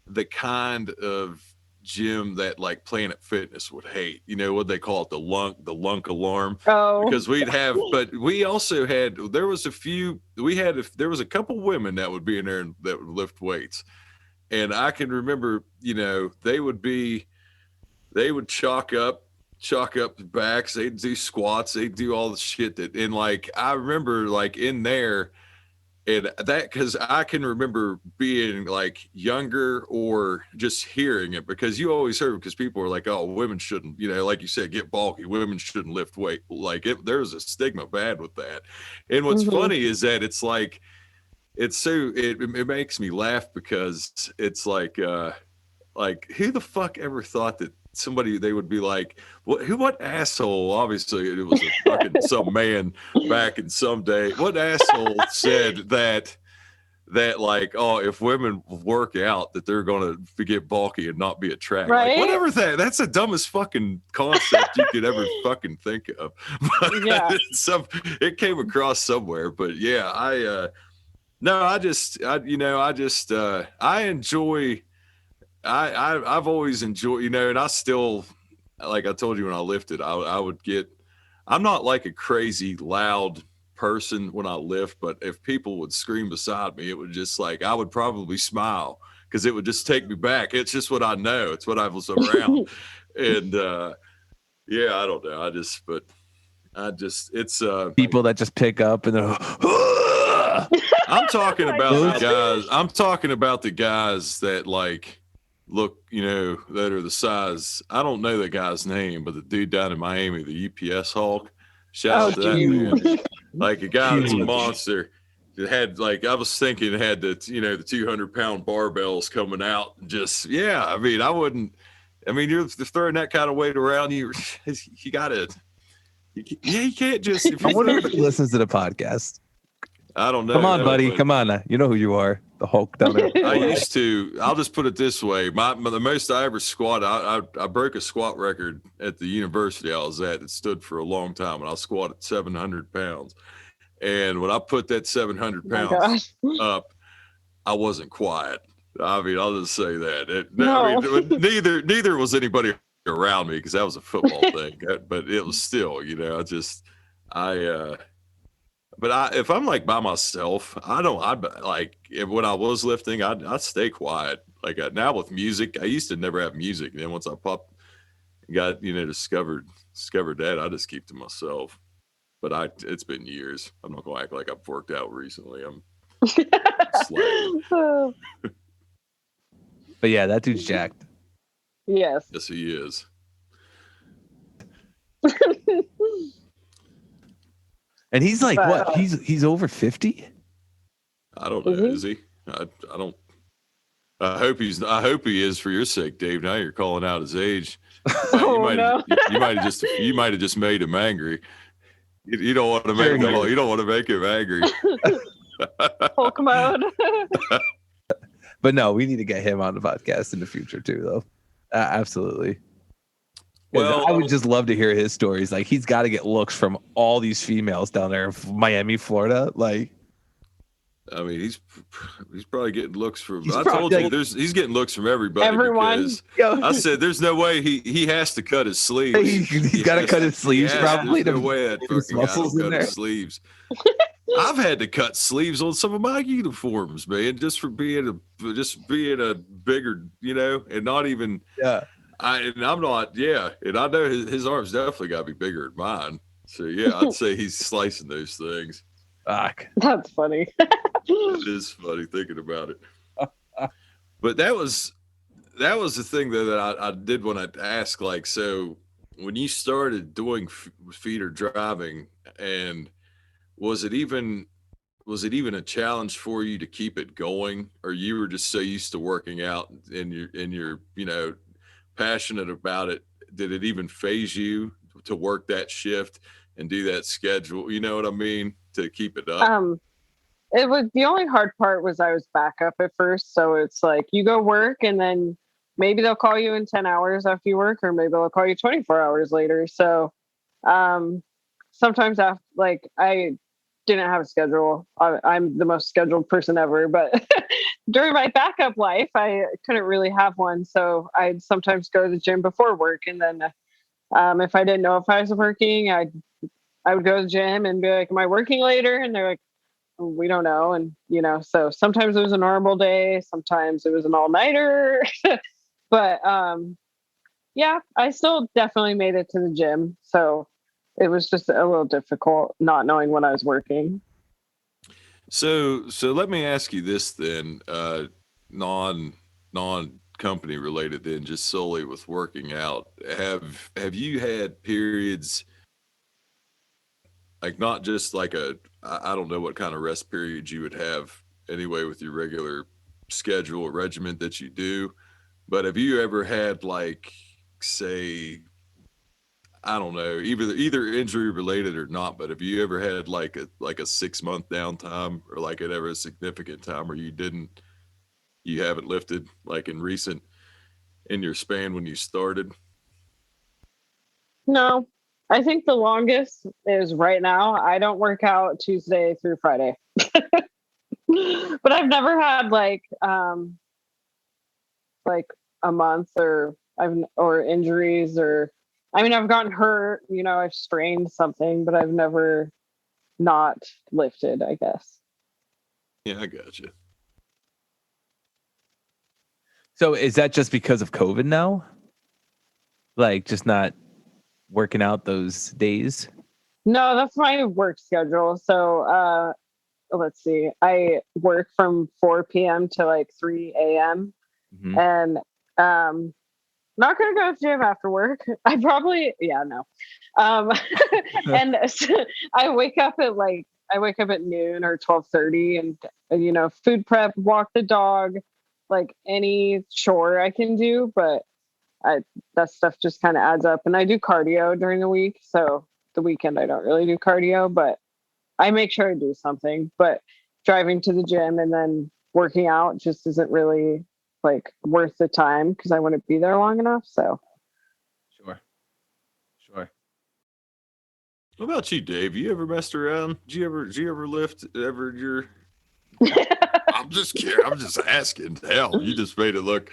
the kind of gym that like Planet Fitness would hate. What they call it, the lunk alarm. Oh, because but we also had, there was a couple women that would be in there and that would lift weights, and I can remember, they would chalk up the backs, they'd do squats, they'd do all the shit and like, I remember like in there, and that, because I can remember being like younger or just hearing it, because you always heard, because people were like, oh, women shouldn't, like you said, get bulky, women shouldn't lift weight. Like there's a stigma bad with that. And what's funny is that it's like, it makes me laugh, because it's like who the fuck ever thought that they would be like, what asshole, obviously it was a fucking some man back in some day, what asshole said that like, oh, if women work out that they're gonna get bulky and not be attractive, right? Like, whatever that's the dumbest fucking concept you could ever fucking think of. But yeah, it came across somewhere. But yeah, I enjoy, I've always enjoyed, and I still, like I told you when I lifted, I'm not like a crazy loud person when I lift, but if people would scream beside me, it would just like, I would probably smile, because it would just take me back. It's just what I know. It's what I was around. And yeah, I don't know. It's people that just pick up and they're I'm talking about the guys. I'm talking about the guys that like look, that are the size. I don't know the guy's name, but the dude down in Miami, the UPS Hulk. Shout out to that man. Like a guy that's a monster. It had, like, I was thinking it had the 200-pound barbells coming out. And just, yeah, I mean, you're throwing that kind of weight around, you gotta, you can't just. I wonder if he listens to the podcast. I don't know. Come on, buddy. Come on. You know who you are. The Hulk down there. I'll just put it this way. The most I ever squatted, I broke a squat record at the university I was at. It stood for a long time, and I squatted 700 pounds. And when I put that 700 pounds up, I wasn't quiet. I mean, I'll just say that. Neither was anybody around me, because that was a football thing. But it was still, But if I'm like by myself, when I was lifting, I'd stay quiet. Like now with music, I used to never have music. And then once I discovered that, I just keep to myself. But it's been years. I'm not going to act like I've worked out recently. I'm But yeah, that dude's jacked. Yes. Yes, he is. And he's like, what? He's over 50? I don't know. Is he? I don't. I hope he is, for your sake, Dave. Now you're calling out his age. You might have just made him angry. You don't want to make him. You don't want to make him angry. Hulk mode. But no, we need to get him on the podcast in the future too, though. Absolutely. Well, I would just love to hear his stories. Like, he's got to get looks from all these females down there in Miami, Florida. Like, I mean, he's probably getting looks from. He's getting looks from everybody. Everyone. I said, there's no way he has to cut his sleeves. He's got to cut his sleeves. Probably no way that fucking guy to cut his sleeves. I've had to cut sleeves on some of my uniforms, man, just for being a bigger, and not even. Yeah. I'm not, yeah. And I know his arms definitely got to be bigger than mine. So, yeah, I'd say he's slicing those things. Fuck. That's funny. It is funny thinking about it. But that was the thing that I did want to ask. Like, so when you started doing feeder driving, and was it even a challenge for you to keep it going, or you were just so used to working out and you're passionate about it? Did it even phase you to work that shift and do that schedule? You know what I mean? To keep it up. It was, the only hard part was I was back up at first. So it's like you go work and then maybe they'll call you in 10 hours after you work, or maybe they'll call you 24 hours later. So sometimes after, like, I didn't have a schedule. I'm the most scheduled person ever, but during my backup life, I couldn't really have one. So I'd sometimes go to the gym before work. And then if I didn't know if I was working, I would go to the gym and be like, am I working later? And they're like, we don't know. And, so sometimes it was a normal day. Sometimes it was an all-nighter. But yeah, I still definitely made it to the gym. So it was just a little difficult not knowing when I was working. So let me ask you this then, non company related then, just solely with working out. Have you had periods, like, not just like I don't know what kind of rest periods you would have anyway with your regular schedule or regimen that you do, but have you ever had, like, say, I don't know, either injury related or not, but have you ever had like a 6-month downtime, or like at ever a significant time where you haven't lifted, like in your span when you started? No, I think the longest is right now. I don't work out Tuesday through Friday, but I've never had like a month or injuries, or I've gotten hurt, I've strained something, but I've never not lifted, I guess. Yeah, I gotcha. So is that just because of COVID now? Like, just not working out those days? No, that's my work schedule. So let's see. I work from 4 p.m. to like 3 a.m. Mm-hmm. And not gonna go to the gym after work. I probably, no. And I wake up at noon or 12:30, and food prep, walk the dog, like any chore I can do, but that stuff just kind of adds up. And I do cardio during the week, so the weekend I don't really do cardio, but I make sure I do something. But driving to the gym and then working out just isn't really like worth the time because I wouldn't be there long enough. So sure. What about you, Dave? You ever messed around? Did you ever lift your I'm just kidding. I'm just asking. Hell, you just made it look.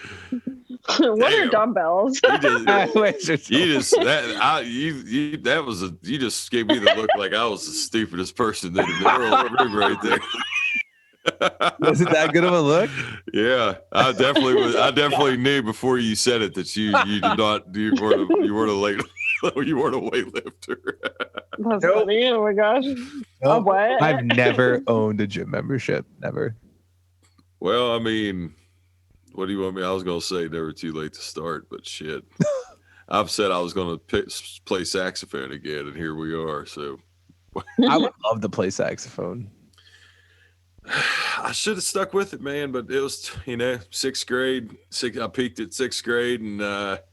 What are dumbbells? You just gave me the look like I was the stupidest person in the room right there. Was it that good of a look? Yeah, I definitely knew before you said it that you weren't a weightlifter. That's funny. Oh my gosh. Oh, what? I've never owned a gym membership. Never. Well, what do you want me? I was gonna say never too late to start, but shit. I've said I was gonna play saxophone again, and here we are. So I would love to play saxophone. I should have stuck with it, man, but it was, sixth grade. I peaked at sixth grade, and that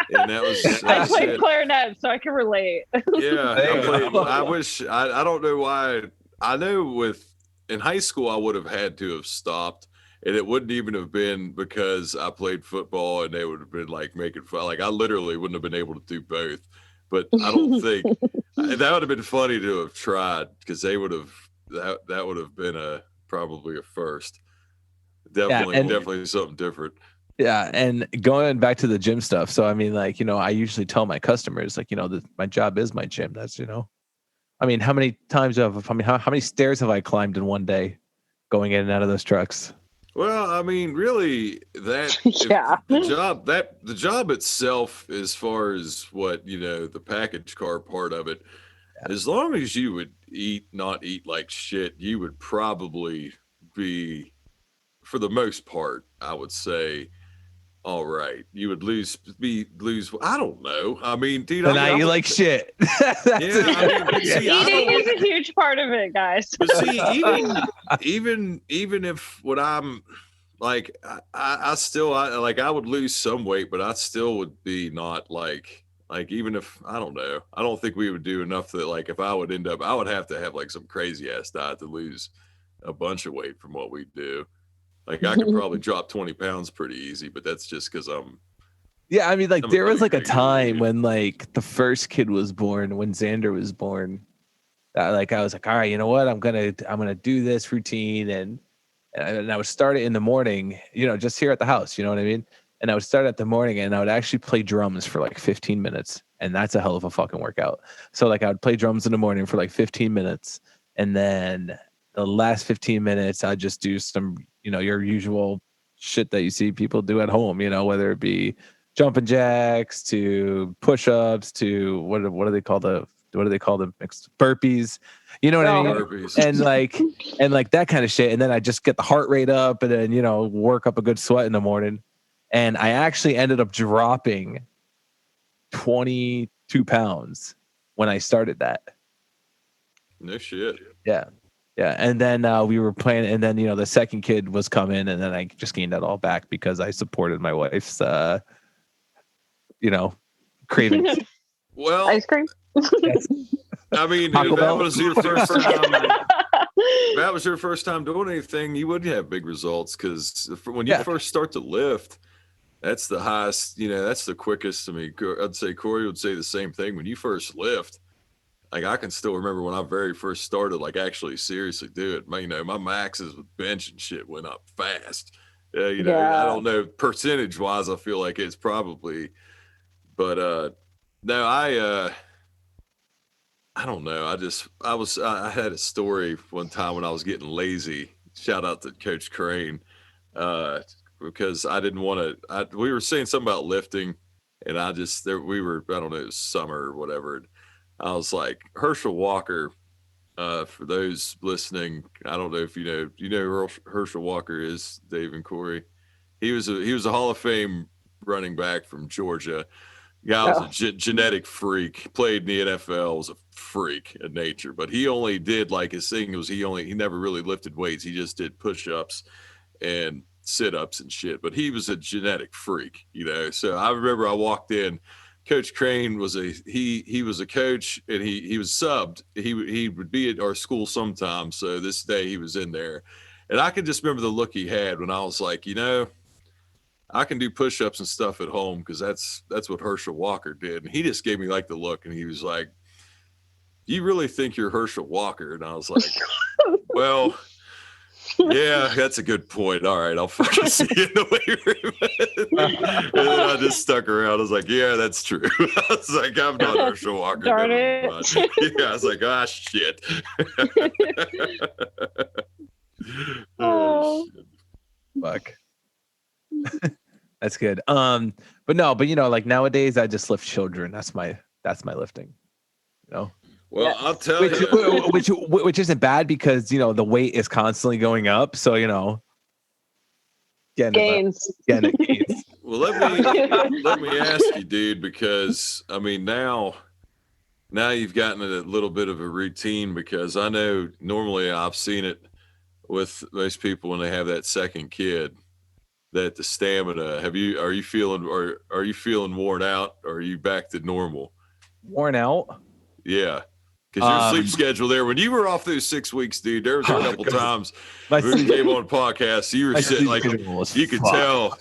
was. I played clarinet, so I can relate. Yeah, I wish. I don't know why. I know in high school I would have had to have stopped, and it wouldn't even have been because I played football, and they would have been like making fun. Like, I literally wouldn't have been able to do both. But I don't think that would have been funny to have tried, because they would have. That would have been probably a first. Definitely something different. Yeah, and going back to the gym stuff. So I usually tell my customers, like, my job is my gym. That's how many times how many stairs have I climbed in one day, going in and out of those trucks? Well, I mean, really, that Yeah. the job itself, as far as what the package car part of it, as long as you would not eat like shit, you would probably be, for the most part, I would say, all right. You would lose. I don't know. I mean, dude, So now you like shit. That's Yeah, it. I mean, Yeah. see, I Eating don't. is a huge part of it, guys. But see, even if what I'm like, I still I would lose some weight, but I still would be not like even if I don't know, I don't think we would do enough that like if I would end up, I would have to have like some crazy ass diet to lose a bunch of weight from what we do. Like I could probably drop 20 pounds pretty easy, but that's just because Yeah, I mean, like I'm there was like a regular time dude. when like the first kid was born, when Xander was born. Like I was like, all right, you know what? I'm gonna do this routine, and I would start it in the morning, just here at the house. You know what I mean? And I would start at the morning, and I would actually play drums for like 15 minutes, and that's a hell of a fucking workout. So like I would play drums in the morning for like 15 minutes, and then the last 15 minutes I'd just do some, your usual shit that you see people do at home. Whether it be jumping jacks to push-ups to what do they call the mixed burpees, you know what I mean? Burpees. And like that kind of shit. And then I just get the heart rate up and then, work up a good sweat in the morning. And I actually ended up dropping 22 pounds when I started that. No shit. Yeah. Yeah. And then we were playing, and then, the second kid was coming, and then I just gained that all back because I supported my wife's, cravings. Well, Ice cream. Yes. I mean, Taco if that Bell. was your first time, if that was your first time doing anything, you wouldn't have big results because when you first start to lift, that's the highest. That's the quickest. I mean, I'd say Kori would say the same thing. When you first lift, like I can still remember when I very first started, like actually seriously do it. My maxes with bench and shit went up fast. I don't know percentage wise. I feel like it's probably, but no, I don't know. I had a story one time when I was getting lazy. Shout out to Coach Crane, because I didn't want to. We were saying something about lifting, and I don't know, it was summer or whatever. And I was like, Herschel Walker. For those listening, I don't know if you know who Herschel Walker is, Dave and Kori. He was a Hall of Fame running back from Georgia. Guy was a genetic freak. Played in the NFL. Was a freak of nature. But he only did, like, his thing was he never really lifted weights. He just did push-ups and sit-ups and shit. But he was a genetic freak, So I remember I walked in. Coach Crane was he was a coach, and he was subbed. He would be at our school sometimes. So this day he was in there, and I can just remember the look he had when I was like, I can do push-ups and stuff at home because that's what Herschel Walker did. And he just gave me like the look, and he was like, "You really think you're Herschel Walker?" And I was like, "Well, yeah, that's a good point. All right, I'll fucking see you in the weight room." And then I just stuck around. I was like, "Yeah, that's true." I was like, "I'm not Herschel Walker." Darn it. Yeah, I was like, "Ah, shit." Oh. Shit. Fuck. That's good. But like nowadays I just lift children. That's my lifting. Well, I'll tell you, which isn't bad because the weight is constantly going up. So Gains. gains. Well, let me ask you, dude, because I mean now you've gotten a little bit of a routine, because I know normally I've seen it with most people when they have that second kid, that the stamina, are you feeling worn out, or are you back to normal? Worn out? Yeah. Because your sleep schedule there, when you were off those 6 weeks, dude, there was a couple times we came on podcasts, you were sitting like, you could tell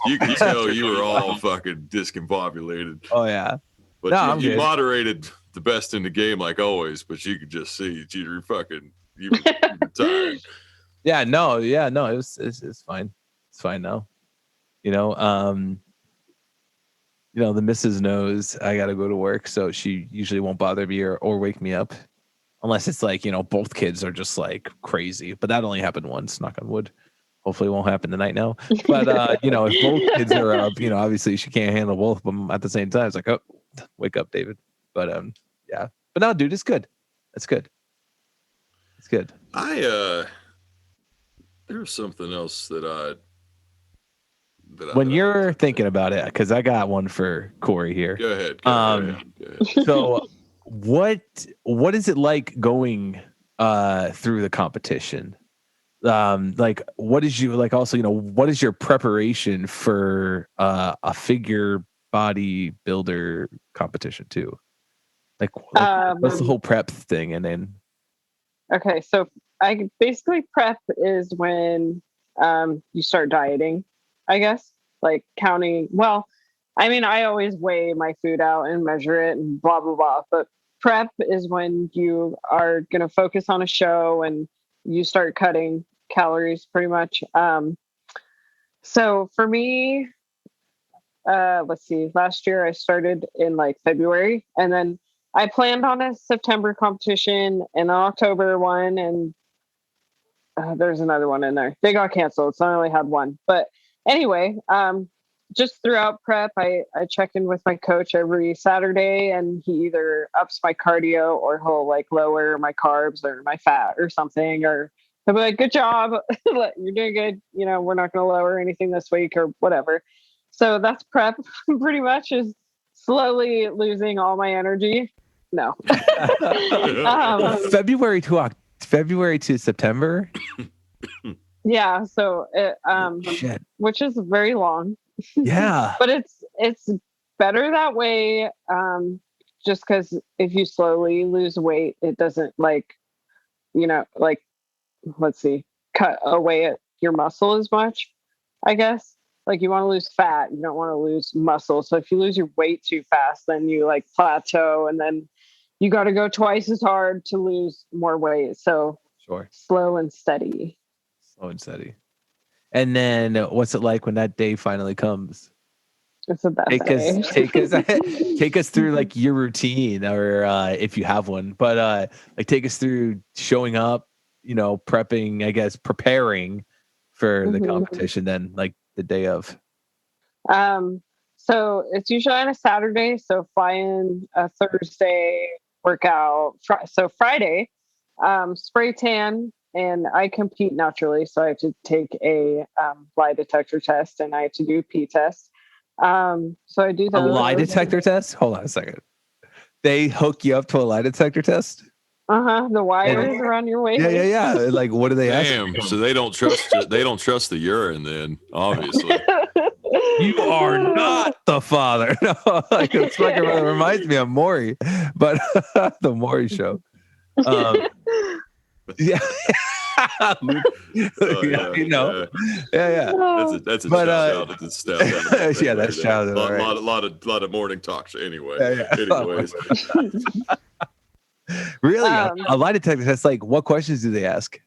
you were all fucking discombobulated. Oh yeah. But you moderated the best in the game like always, but you could just see that you were tired. It's fine. It's fine now. The missus knows I got to go to work, so she usually won't bother me or wake me up unless it's like, both kids are just like crazy, but that only happened once, knock on wood. Hopefully it won't happen tonight now. But you know, if both kids are up, you know, obviously she can't handle both of them at the same time. It's like, oh, wake up, David. But yeah. But no, dude, it's good. It's good. It's good. There's something else that when you're thinking about it, because I got one for Kori here. Go ahead. Go ahead. So what is it like going through the competition? Like what is you like also, you know, what is your preparation for a figure body builder competition too? Like what's the whole prep thing? And then okay, so I basically prep is when you start dieting, I guess, like counting. Well, I mean, I always weigh my food out and measure it and blah, blah, blah. But prep is when you are going to focus on a show and you start cutting calories pretty much. So for me, let's see, last year I started in like February, and then I planned on a September competition and an October one, and there's another one in there. They got canceled, so I only had one. But anyway, just throughout prep, I check in with my coach every Saturday, and he either ups my cardio or he'll like lower my carbs or my fat or something, or he'll be like, "Good job, you're doing good. You know, we're not going to lower anything this week or whatever." So that's prep pretty much, is slowly losing all my energy. No. February to September. Yeah, so Shit. which is very long. Yeah. But it's better that way, just because if you slowly lose weight, it doesn't like, you know, like, let's see, cut away at your muscle as much, I guess. Like you want to lose fat, you don't want to lose muscle. So if you lose your weight too fast, then you like plateau, and then you got to go twice as hard to lose more weight. So sure, slow and steady. And then what's it like when that day finally comes? It's the best day. Take us through like your routine, or if you have one, but like take us through showing up, you know, prepping, I guess, preparing for the competition, then like the day of. So it's usually on a Saturday, so fly in a Thursday, workout. So Friday, spray tan, and I compete naturally, so I have to take a lie detector test, and I have to do P test. So I do a lie detector test. Hold on a second. They hook you up to a lie detector test. The wires around your waist. Yeah. Like, what do they ask? Damn. So they don't trust. They don't trust the urine. Then obviously, you are not the father. No, like it fucking reminds me of Maury, but the Maury show. Yeah. You know. Yeah. That's a child. That's a yeah, that's child. A lot of morning talks. Anyway. Anyways. Really? A lie detector test, like what questions do they ask?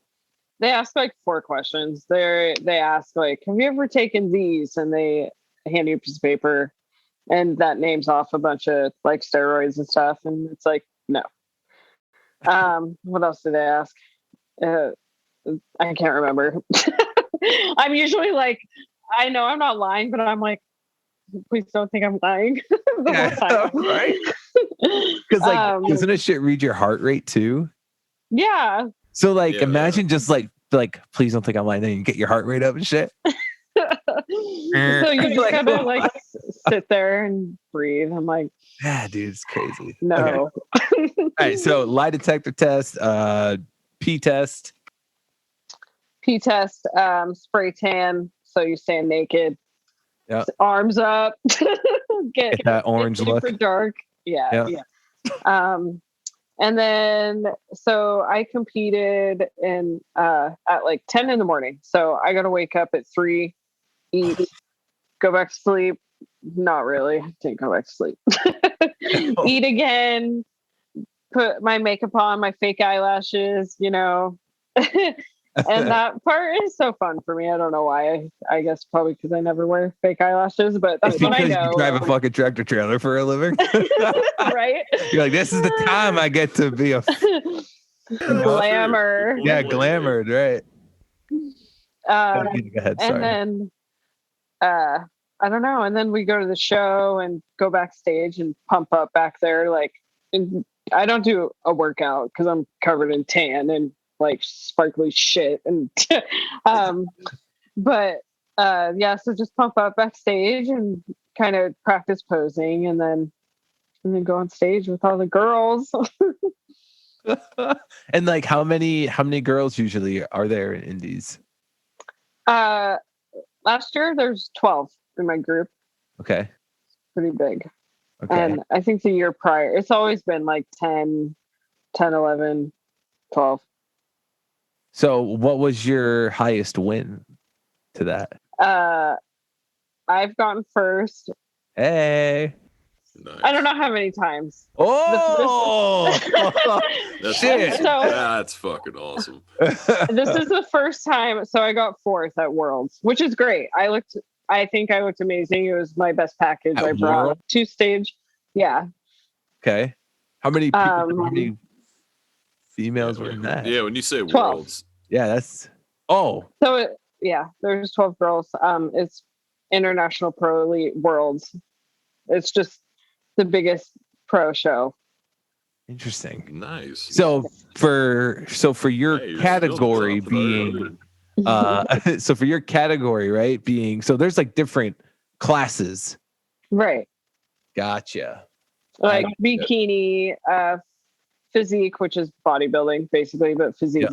They ask like 4 questions. They ask like, have you ever taken these? And they hand you a piece of paper and that names off a bunch of like steroids and stuff. And it's like, no. What else do they ask? I can't remember. I'm usually like, I know I'm not lying, but I'm like, please don't think I'm lying. The whole time. Right? Because like, doesn't a shit read your heart rate too? Yeah. So like, imagine just like, please don't think I'm lying. Then you get your heart rate up and shit. So you just gotta like sit there and breathe. I'm like, yeah, dude, it's crazy. No. Okay. All right. So lie detector test, P test, spray tan. So you stand naked. Yeah. Arms up. get that orange look. Super dark. Yeah. And then so I competed in at like 10 in the morning. So I got to wake up at 3, eat, go back to sleep. Not really. Didn't go back to sleep. Eat again. Put my makeup on, my fake eyelashes, you know. And that part is so fun for me. I don't know why. I guess probably because I never wear fake eyelashes, but that's what I know. You drive a fucking tractor trailer for a living. Right? You're like, this is the time I get to be a glamour. Yeah, glamored, right? Go ahead. And Sorry. then I don't know. And then we go to the show and go backstage and pump up back there. Like, and I don't do a workout because I'm covered in tan and like sparkly shit. And but yeah, so just pump up backstage and kind of practice posing, and then go on stage with all the girls. And like, how many girls usually are there in indies? Last year there's 12 in my group. Okay. Pretty big. Okay. And I think the year prior, it's always been like 10, 11, 12. So what was your highest win to that? I've gotten first. Hey. Nice. I don't know how many times. Oh, That's shit. awesome. That's fucking awesome. This is the first time. So I got fourth at Worlds, which is great. I think I looked amazing. It was my best package At I brought Worlds? to stage. Yeah. Okay. How many people, how many females were in that? Yeah, when you say 12. Worlds. Yeah, that's So there's 12 girls. It's International Pro Elite Worlds. It's just the biggest pro show. Interesting. Nice. So for your category being so for your category, right, being, so there's like different classes. Right. Gotcha. Like bikini, physique, which is bodybuilding basically, but physique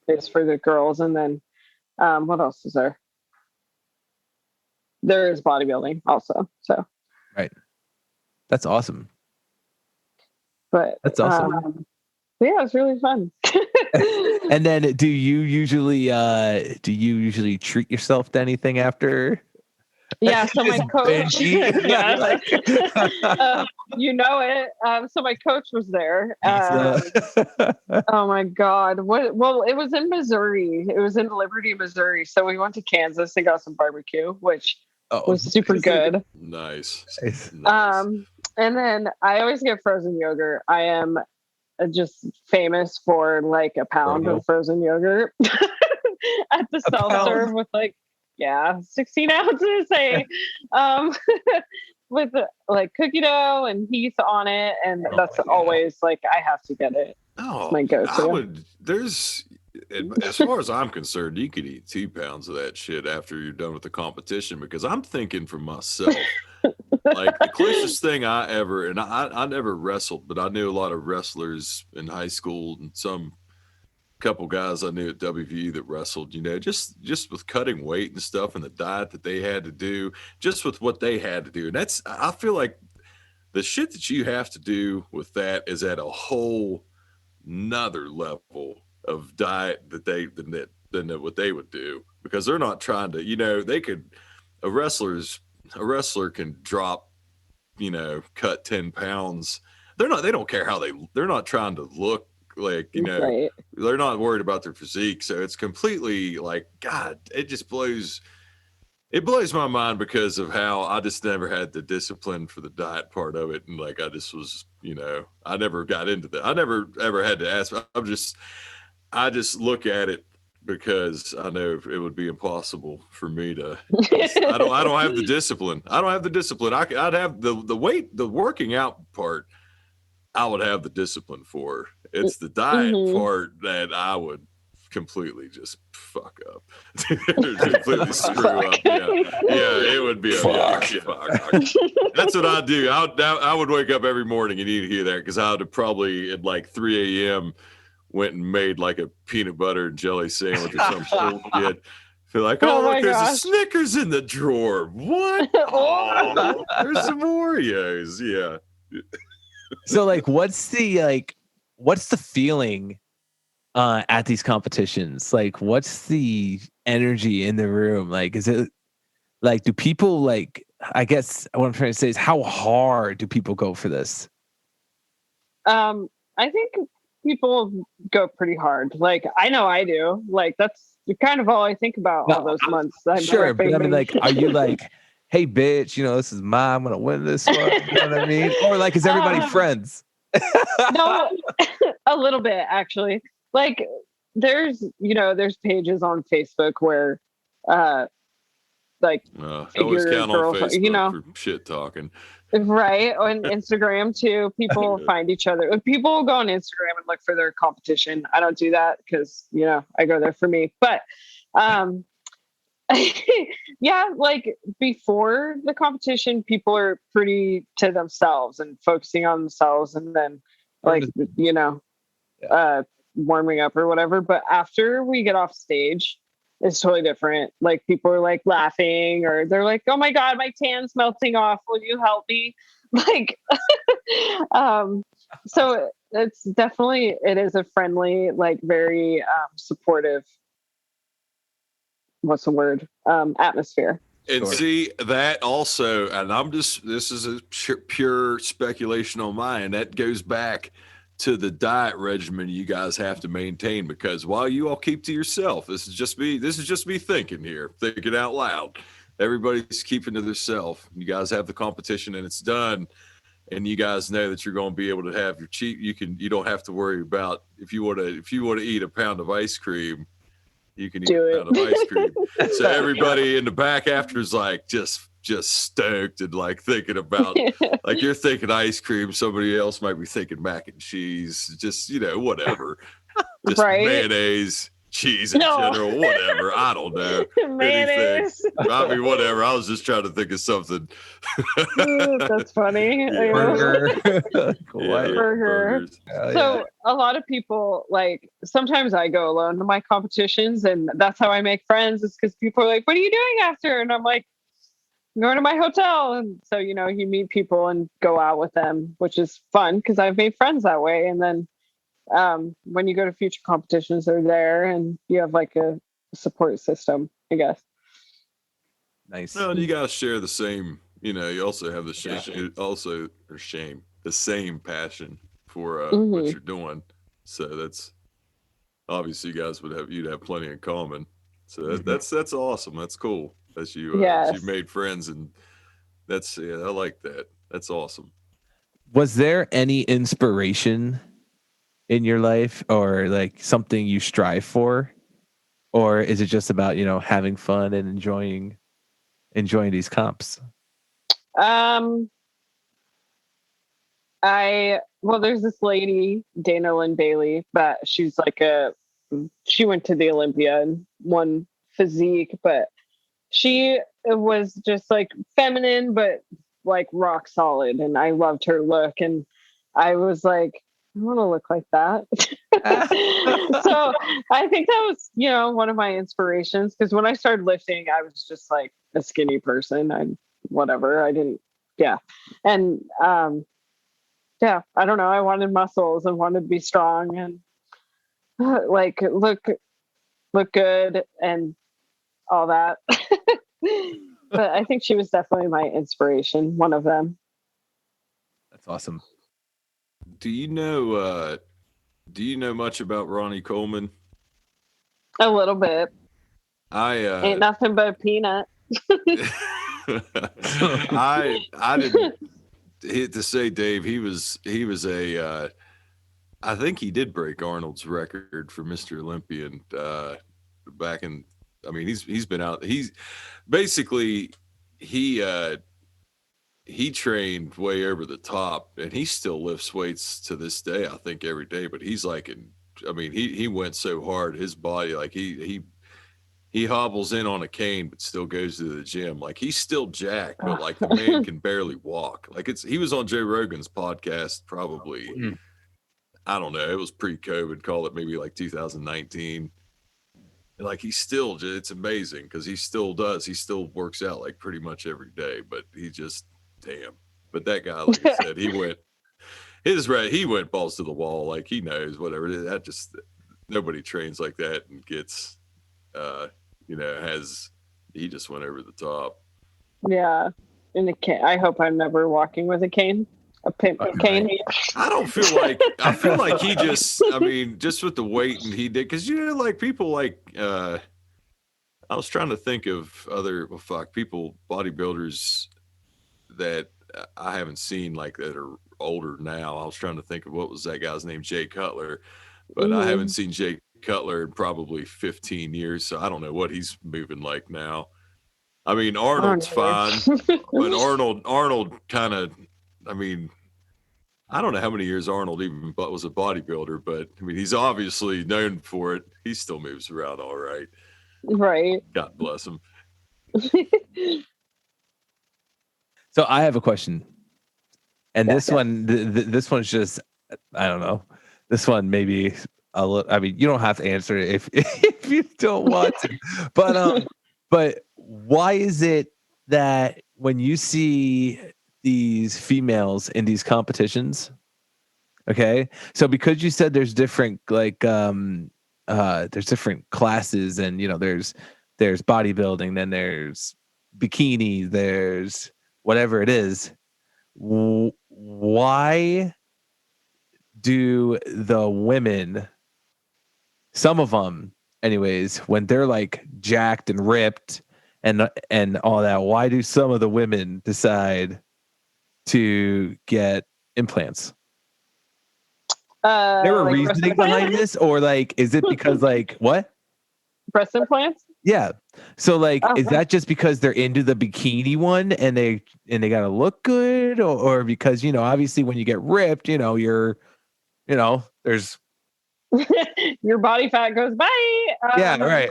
is for the girls. And then what else is there? There is bodybuilding also. So right. That's awesome. But that's awesome. Yeah, it's really fun. And then do you usually treat yourself to anything after? Yeah, so my coach, you know it. So my coach was there. Oh my God. Well, it was in Missouri. It was in Liberty, Missouri. So we went to Kansas and got some barbecue, which was super good. Nice. And then I always get frozen yogurt. I am just famous for like a pound of frozen yogurt at the self-serve with 16 ounces, with like cookie dough and Heath on it. And that's always like, I have to get it. Oh, it's my go-to. As far as I'm concerned, you could eat 2 pounds of that shit after you're done with the competition, because I'm thinking for myself, like the closest thing I never wrestled, but I knew a lot of wrestlers in high school and some couple guys I knew at WVU that wrestled, just with cutting weight and stuff and the diet that they had to do, just with what they had to do. And I feel like the shit that you have to do with that is at a whole nother level of diet than what they would do, because they're not trying to, a wrestler can drop, cut 10 pounds. They don't care how they're not trying to look like, right. They're not worried about their physique. So it's completely like, God, it blows my mind because of how I just never had the discipline for the diet part of it. And like, I just was, I never got into that. I never ever had to ask. I just look at it because I know it would be impossible for me to, I don't have the discipline. I'd have the weight, the working out part, I would have the discipline for. It's the diet part that I would completely just fuck up. Completely screw up. Yeah, it would be a fuck. That's what I do. I would wake up every morning, and you'd hear that, because I would have probably at like 3 a.m. went and made like a peanut butter and jelly sandwich or some shit. Feel like, look, there's a Snickers in the drawer. What? Oh, there's some Oreos. Yeah. So like, what's the feeling at these competitions? Like, what's the energy in the room? Like, is it like, do people like, I guess what I'm trying to say is, how hard do people go for this? I think people go pretty hard. Like, I know I do. Like, that's kind of all I think about all those months. Sure, but I mean, like, are you like, hey, bitch, this is mine, I'm gonna win this one? You know what I mean? Or like, is everybody friends? No, a little bit actually. Like, there's pages on Facebook where like always figure count on girlfriend, Facebook for shit talking. Right. On Instagram too. People find each other. People go on Instagram and look for their competition. I don't do that because, I go there for me. But yeah, like before the competition, people are pretty to themselves and focusing on themselves and then warming up or whatever. But after we get off stage, it's totally different. Like people are like laughing or they're like, oh my God, my tan's melting off. Will you help me? Like, so it's definitely, it is a friendly, like very supportive, what's the word? Atmosphere. And see that also, and this is a pure speculation on mine. That goes back to the diet regimen you guys have to maintain, because while you all keep to yourself, this is just me thinking out loud. Everybody's keeping to themselves. You guys have the competition and it's done, and you guys know that you're going to be able to have your cheat. You don't have to worry about if you want to eat a pound of ice cream. You can eat a pound of ice cream. So everybody in the back after is like just stoked and like thinking about like you're thinking ice cream. Somebody else might be thinking mac and cheese, just whatever, just mayonnaise, cheese in general, whatever. I don't know. Mayonnaise. Anything. I mean, whatever. I was just trying to think of something. That's funny. Yeah. Burger. Burger. So a lot of people, like, sometimes I go alone to my competitions, and that's how I make friends. It's because people are like, what are you doing after? And I'm like, I'm going to my hotel. And so, you meet people and go out with them, which is fun because I've made friends that way. And then when you go to future competitions, they're there and you have like a support system, I guess. Nice. Well, and you guys share the same, you also have the same passion for what you're doing. So that's obviously you guys you'd have plenty in common. So that's awesome. That's cool that you made friends, and I like that. That's awesome. Was there any inspiration in your life or like something you strive for, or is it just about having fun and enjoying these comps? There's this lady, Dana Lynn Bailey, but she's like she went to the Olympia and won physique, but she was just like feminine, but like rock solid. And I loved her look. And I was like, I want to look like that. So I think that was, one of my inspirations. Because when I started lifting, I was just like a skinny person. And I don't know. I wanted muscles and wanted to be strong and like look good and all that. But I think she was definitely my inspiration, one of them. That's awesome. Do you know much about Ronnie Coleman? A little bit. Ain't nothing but a peanut. I didn't hate to say, Dave, he was I think he did break Arnold's record for Mr. Olympian back in. I mean, he's been out. He's basically he trained way over the top, and he still lifts weights to this day. I think every day, but he's like he went so hard, his body, like he hobbles in on a cane, but still goes to the gym. Like he's still jacked, but like the man can barely walk. Like he was on Joe Rogan's podcast probably. I don't know. It was pre-COVID. Call it maybe like 2019. And like it's amazing because he still works out like pretty much every day. But he just But that guy, like I said, he went balls to the wall. Like he knows whatever. That just nobody trains like that and gets, he just went over the top. Yeah, in a cane. I hope I'm never walking with a cane. A cane. I feel like he just, just with the weight and he did, because like people like I was trying to think of other people, bodybuilders that I haven't seen like that are older now. I was trying to think of what was that guy's name, Jay Cutler, but I haven't seen Jay Cutler in probably 15 years, so I don't know what he's moving like now. I mean, Arnold's fine, but Arnold kind of, I mean, I don't know how many years Arnold even was a bodybuilder, but I mean, he's obviously known for it. He still moves around all right. Right. God bless him. So I have a question, and this Yeah. one, this one's just, I don't know. This one maybe a little. I mean, you don't have to answer it if you don't want to, but why is it that when you see these females in these competitions, okay, so because you said there's different there's different classes, and there's bodybuilding, then there's bikini, there's whatever it is, why do the women, some of them anyways, when they're like jacked and ripped and all that, why do some of the women decide to get implants? There were like reasoning behind this, or like, is it because like what? Breast implants? Yeah. So like, is wow. that just because they're into the bikini one and they gotta look good, or because obviously when you get ripped, there's your body fat goes bye. Yeah, right.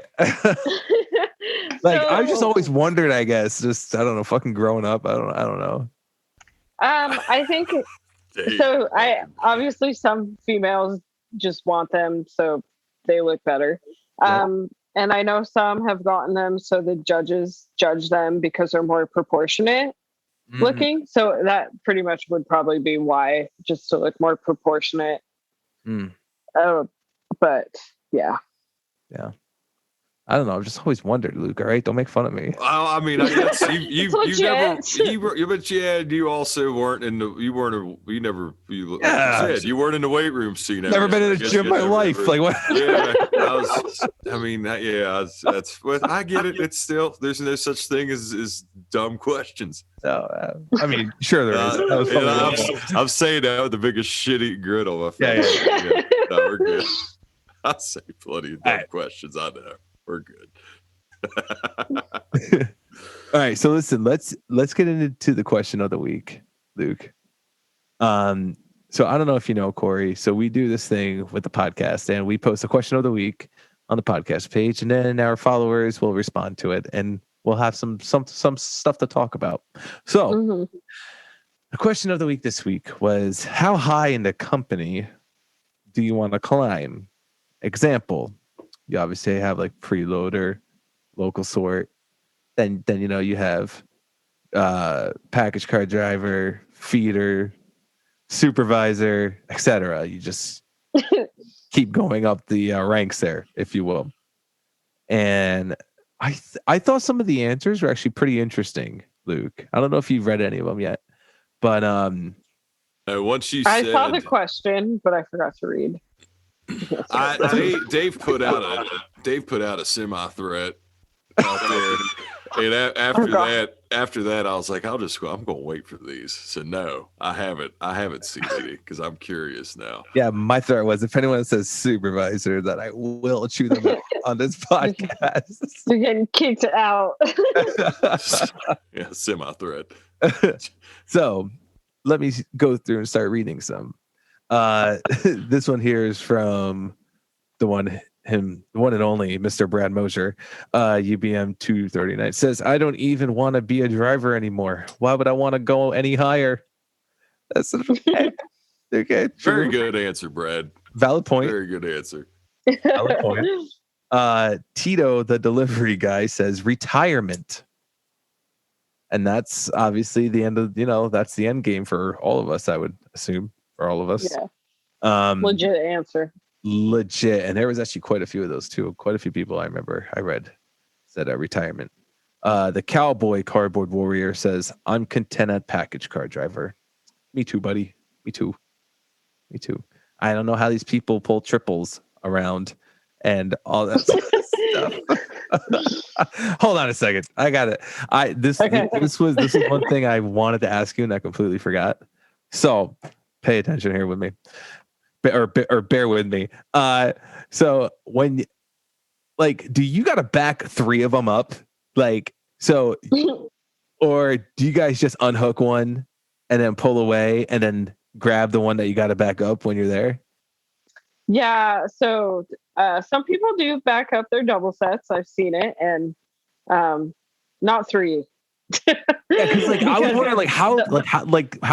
Like, So, I just always wondered, I guess, just I don't know, fucking growing up, I don't know. I think so. I obviously some females just want them so they look better. And I know some have gotten them so the judges judge them because they're more proportionate looking. So that pretty much would probably be why, just to look more proportionate. But yeah. I don't know. I've just always wondered, Luke. All right, don't make fun of me. I mean, I guess you never, but you also weren't in the, you weren't in the weight room scene. Never been in a gym in my life. Like what? Yeah, that's what I get it. It's still, there's no such thing as dumb questions. So, I mean, sure there is. I'm saying that with the biggest shitty grin on my face. Yeah. No, we're good. I'll say plenty of dumb questions. I know. We're good. All right, so listen, let's get into the question of the week, Luke. So I don't know if you know, Kori. So we do this thing with the podcast, and we post a question of the week on the podcast page, and then our followers will respond to it, and we'll have some stuff to talk about. So the question of the week this week was, how high in the company do you want to climb? Example, you obviously have like preloader, local sort. Then you have package car driver, feeder, supervisor, etc. You just keep going up the ranks there, if you will. And I thought some of the answers were actually pretty interesting, Luke. I don't know if you've read any of them yet, but once you I saw the question, but I forgot to read. Dave put out a semi-threat out there, and after that, I was like, I'm going to wait for these. So no, I haven't seen any because I'm curious now. Yeah, my threat was, if anyone says supervisor, that I will chew them out on this podcast. You're getting kicked out. Yeah, semi-threat. So let me go through and start reading some. This one here is from the one and only Mr. Brad Mosier, UBM 239. Says, I don't even want to be a driver anymore. Why would I want to go any higher? That's okay. Okay, very good answer, Brad. Valid point. Very good answer. Valid point. Tito, the delivery guy, says retirement. And that's obviously the end of, that's the end game for all of us, I would assume. For all of us. Yeah. Legit answer. Legit. And there was actually quite a few of those too. Quite a few people I remember I read said retirement. The cowboy cardboard warrior says, I'm content at package car driver. Me too, buddy. Me too. I don't know how these people pull triples around and all that stuff. Hold on a second. I got it. This was one thing I wanted to ask you and I completely forgot. So pay attention here with me. or bear with me. So when like, do you got to back 3 of them up? Like, so, or do you guys just unhook one and then pull away and then grab the one that you got to back up when you're there? Yeah. So some people do back up their double sets. I've seen it, and not 3. Yeah, because like I was wondering how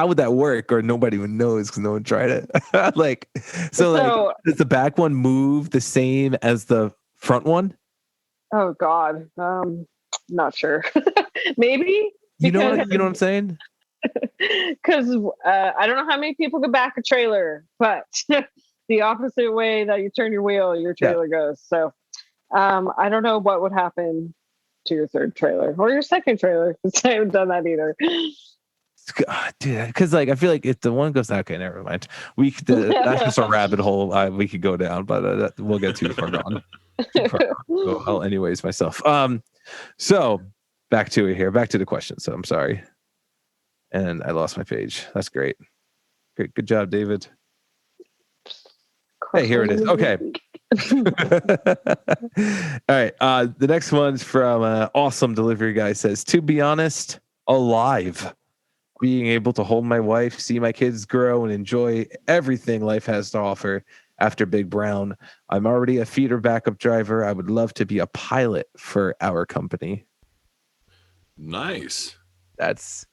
would that work, or nobody even knows because no one tried it. Like, so like, does the back one move the same as the front one? Oh God, not sure. Maybe you know what I'm saying? Because I don't know how many people can back a trailer, but the opposite way that you turn your wheel, your trailer goes. So I don't know what would happen to your third trailer or your second trailer, because I haven't done that either. Dude, because like I feel like if the one goes, okay, never mind. That's just a rabbit hole we could go down, but we'll get too far gone. Well, anyways, myself. So back to it here. Back to the question. So I'm sorry, and I lost my page. That's great. Good job, David. Hey, here it is. Okay. All right. The next one's from Awesome Delivery Guy. Says, to be honest, alive. Being able to hold my wife, see my kids grow, and enjoy everything life has to offer after Big Brown. I'm already a feeder backup driver. I would love to be a pilot for our company. Nice. That's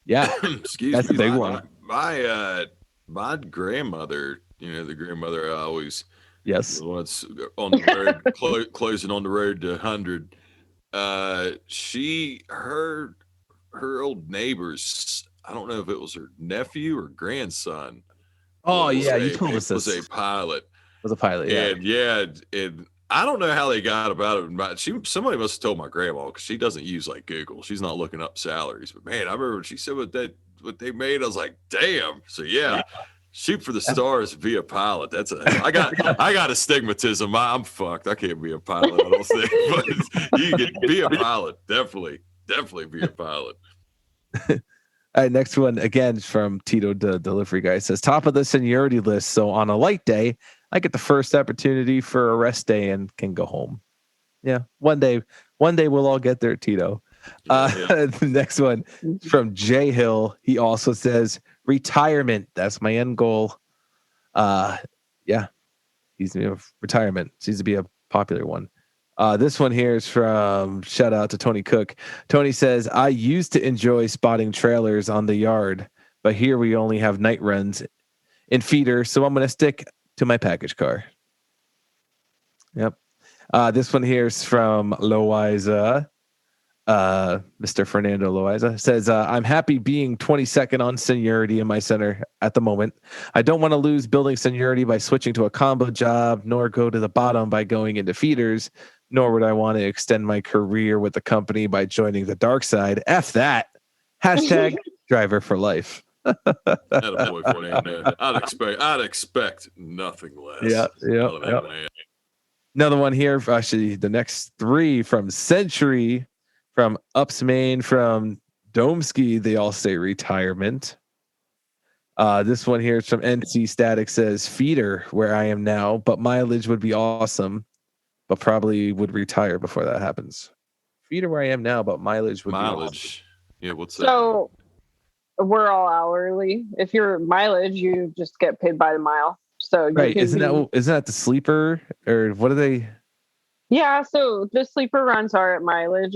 Excuse that's me. A big one. My grandmother, the grandmother I always yes the one that's on the road closing on the road to 100. Her old neighbors, I don't know if it was her nephew or grandson. Oh yeah, you told us this. Was a pilot. Was a pilot, yeah. And I don't know how they got about it. But somebody must have told my grandma, because she doesn't use like Google. She's not looking up salaries. But man, I remember when she said what they made. I was like, damn. So yeah. Shoot for the stars, be a pilot. I got astigmatism. I'm fucked. I can't be a pilot, I don't think. But you can be a pilot. Definitely be a pilot. All right, next one again from Tito, the delivery guy. Says, top of the seniority list. So on a light day, I get the first opportunity for a rest day and can go home. Yeah, one day we'll all get there, Tito. The next one from Jay Hill. He also says, retirement. That's my end goal. He's retirement seems to be a popular one. This one here is from, shout out to Tony Cook. Tony says, I used to enjoy spotting trailers on the yard, but here we only have night runs in feeder, so I'm going to stick to my package car. Yep. This one here is from Loiza. Mr. Fernando Loiza says, I'm happy being 22nd on seniority in my center at the moment. I don't want to lose building seniority by switching to a combo job, nor go to the bottom by going into feeders, nor would I want to extend my career with the company by joining the dark side. F that. Hashtag driver for life. I'd expect nothing less. Yeah. Another one here, actually the next 3 from Century, from Ups Main, from Domsky, they all say retirement. This one here is from NC Static, says feeder where I am now, but mileage would be awesome, but probably would retire before that happens. Feeder where I am now, but mileage would be awesome. Yeah, what's that? So we're all hourly. If you're mileage, you just get paid by the mile. So right, isn't that the sleeper, or what are they? Yeah, so the sleeper runs are at mileage,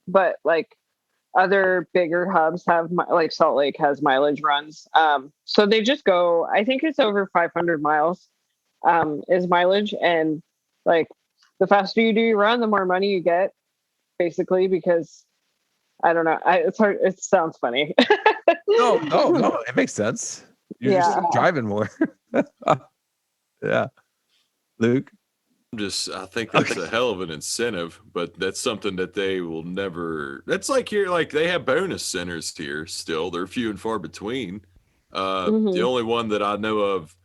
but like other bigger hubs have, like Salt Lake has mileage runs. So they just go, I think it's over 500 miles is mileage. And like the faster you do your run, the more money you get, basically, because I don't know. It's hard. It sounds funny. No, it makes sense. You're just driving more. Yeah. Luke? I think that's a hell of an incentive, but that's something that they will never. That's like here, like they have bonus centers here still. They're few and far between. The only one that I know of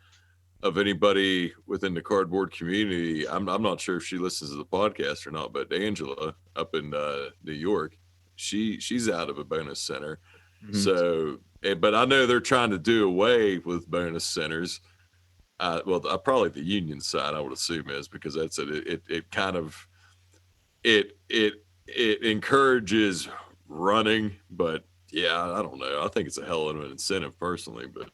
anybody within the cardboard community, I'm not sure if she listens to the podcast or not, but Angela up in New York, she's out of a bonus center. So, but I know they're trying to do away with bonus centers. Probably the union side, I would assume, is because that's it kind of it encourages running, but yeah, I don't know. I think it's a hell of an incentive personally, but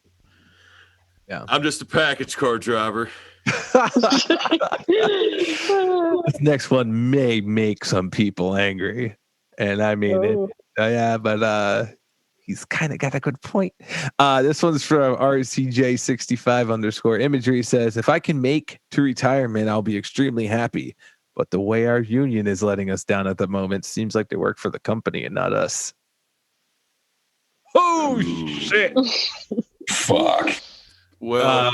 yeah, I'm just a package car driver. This next one may make some people angry, and I mean but he's kind of got a good point. This one's from RCJ65_imagery says, if I can make to retirement, I'll be extremely happy. But the way our union is letting us down at the moment seems like they work for the company and not us. Oh, shit. Fuck. Well,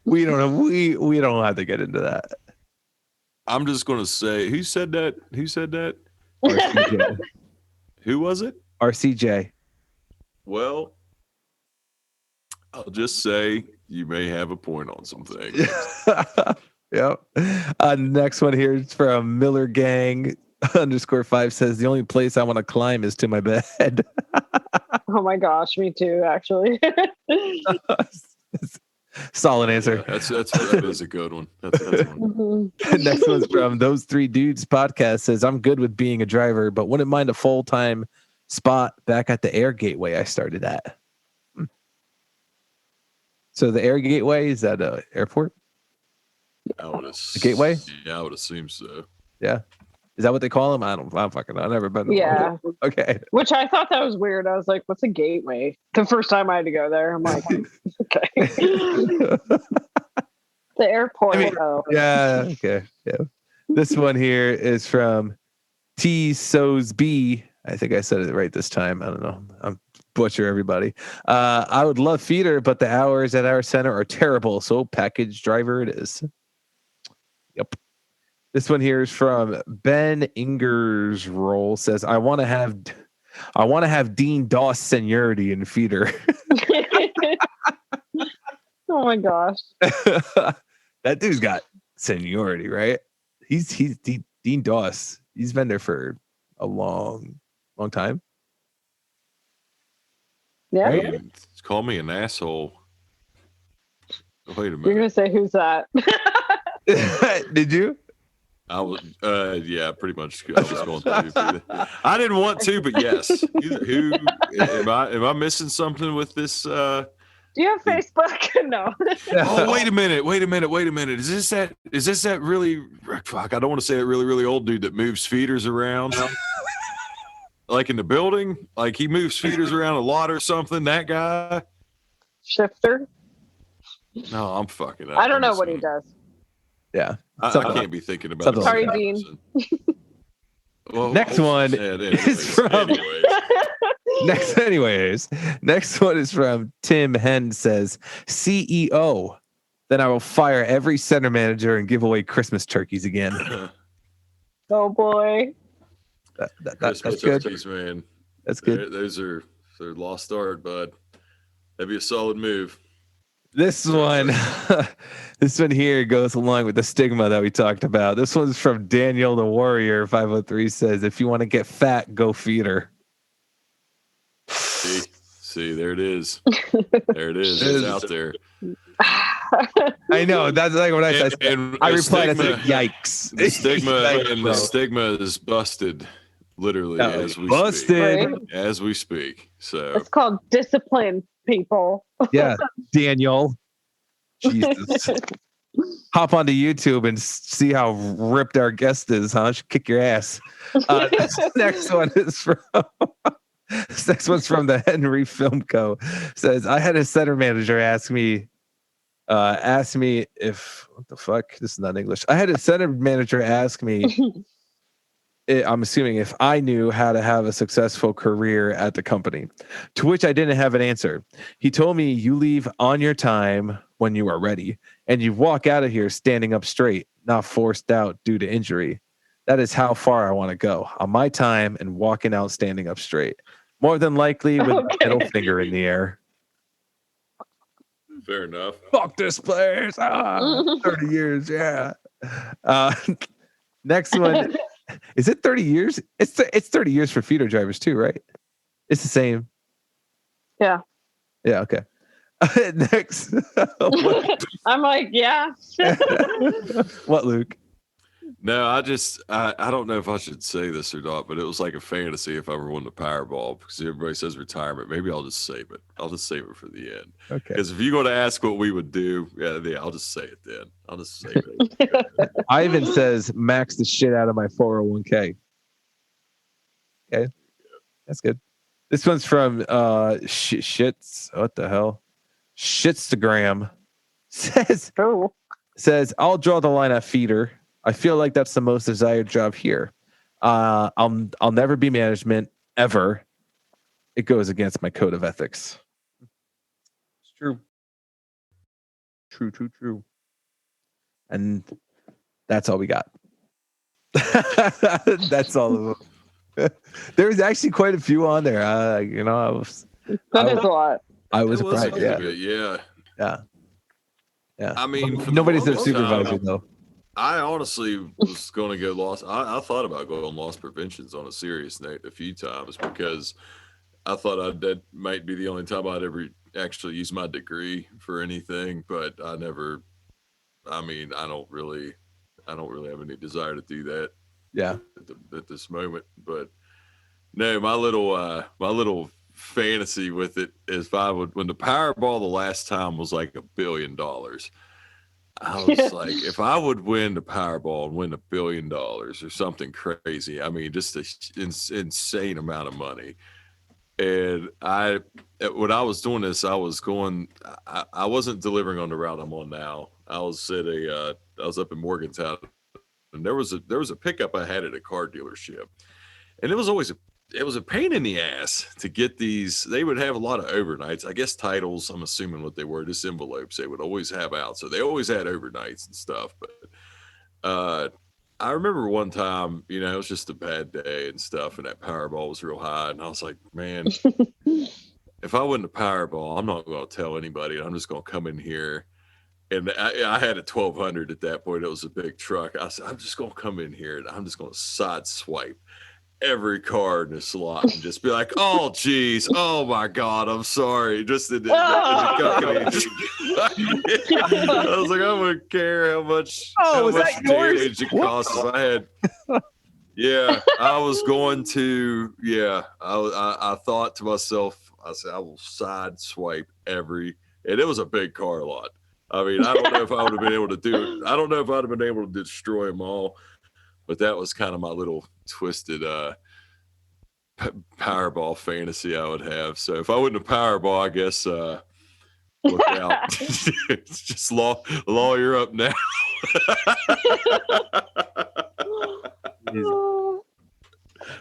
we don't have to get into that. I'm just going to say, who said that? RCJ. Who was it? RCJ. Well, I'll just say you may have a point on some things. Yep. Next one here is from Miller Gang _5 says, the only place I want to climb is to my bed. Oh my gosh, me too, actually. Solid answer. Yeah, that is a good one. That's a good one. Next one's from Those Three Dudes podcast says, I'm good with being a driver, but wouldn't mind a full-time spot back at the Air Gateway I started at. So the Air Gateway, is that an airport? The Gateway? Yeah, I would assume so. Yeah. Is that what they call them? I don't fucking know. I've never been. Yeah. Okay. Which I thought that was weird. I was like, what's a gateway? The first time I had to go there, I'm like, okay. The airport. Yeah. Okay. Yeah. This one here is from T So's B. I think I said it right this time. I don't know. I'm butcher everybody. I would love feeder, but the hours at our center are terrible. So package driver it is. Yep. This one here is from Ben Ingersroll says, I want to have Dean Doss seniority in feeder. Oh my gosh. That dude's got seniority, right? He's Dean Doss. He's been there for a long time. Yeah. Right? Call me an asshole. Wait a minute. You're gonna say who's that? Did you? I was, yeah, pretty much. I was going to. I didn't want to, but yes. Who am I missing something with this? Do you have Facebook? No. Oh, wait a minute. Is this that really? Fuck, I don't want to say that really old dude that moves feeders around, like in the building. Like he moves feeders around a lot or something. That guy. Shifter. No, I'm fucking up. I don't know what he does. Yeah. I can't be thinking about it. Sorry, Dean. Well, next one is from Next one is from Tim Hen says, CEO. Then I will fire every center manager and give away Christmas turkeys again. Oh boy. That's turkeys, good. Man. That's good. They're lost art, bud. That'd be a solid move. This one here goes along with the stigma that we talked about. This one's from Daniel the Warrior 503 says, if you want to get fat, go feed her. See, there it is. There it is. It's out there. I know. That's like what I said. I replied, stigma, I said, yikes. The stigma is busted, literally, as we speak. Right? As we speak. So it's called discipline, people. Yeah, Daniel. Jesus. Hop onto YouTube and see how ripped our guest is, huh? She'll kick your ass. This next one is from this next one's from the Henry Film Co. Says, I had a center manager ask me if what the fuck? This is not English. I had a center manager ask me I'm assuming if I knew how to have a successful career at the company, to which I didn't have an answer. He told me, you leave on your time when you are ready, and you walk out of here standing up straight, not forced out due to injury. That is how far I want to go, on my time and walking out standing up straight. More than likely with a middle finger in the air. Fair enough. Fuck this place. 30 years, yeah. Next one. Is it 30 years? It's 30 years for feeder drivers too, right? It's the same. Yeah. Yeah. Okay. Next. I'm like, yeah. What, Luke? No, I don't know if I should say this or not, but it was like a fantasy if I ever won the Powerball because everybody says retirement. Maybe I'll just save it. I'll just save it for the end. Okay. Because if you're going to ask what we would do, yeah, I'll just say it then. I'll just save it. Ivan says max the shit out of my 401k. Okay. That's good. This one's from Shits. What the hell? Shitstagram says I'll draw the line at feeder. I feel like that's the most desired job here. I'll never be management ever. It goes against my code of ethics. It's true. True. And that's all we got. That's all of them. There's actually quite a few on there. That is a lot. I was surprised. Yeah. I mean, nobody's their supervisor though. I honestly was going to go loss. I thought about going loss preventions on a serious note a few times because I thought that might be the only time I'd ever actually use my degree for anything. But I never. I mean, I don't really have any desire to do that. Yeah. At this moment, but no, my little fantasy with it is if I would, when the Powerball the last time was like $1 billion. I was like, if I would win the Powerball and win $1 billion or something crazy, I mean, just an insane amount of money. And when I was doing this, I wasn't delivering on the route I'm on now. I was up in Morgantown, and there was a pickup I had at a car dealership, and it was a pain in the ass to get these. They would have a lot of overnights. I guess titles, I'm assuming what they were, just envelopes they would always have out. So they always had overnights and stuff. But I remember one time, it was just a bad day and stuff, and that Powerball was real high. And I was like, man, if I win the Powerball, I'm not going to tell anybody. I'm just going to come in here. And I had a 1200 at that point. It was a big truck. I said, I'm just going to come in here and I'm just going to side swipe every car in this lot and just be like, oh, geez. Oh, my God. I'm sorry. Just in the company. I was like, I wouldn't care how much damage it costs. I was going to, I thought to myself, I said, I will side swipe and it was a big car lot. I mean, I don't know if I would have been able to do it. I don't know if I'd have been able to destroy them all, but that was kind of my little twisted Powerball fantasy I would have. So if I wouldn't have Powerball, I guess look out. Just lawyer up now.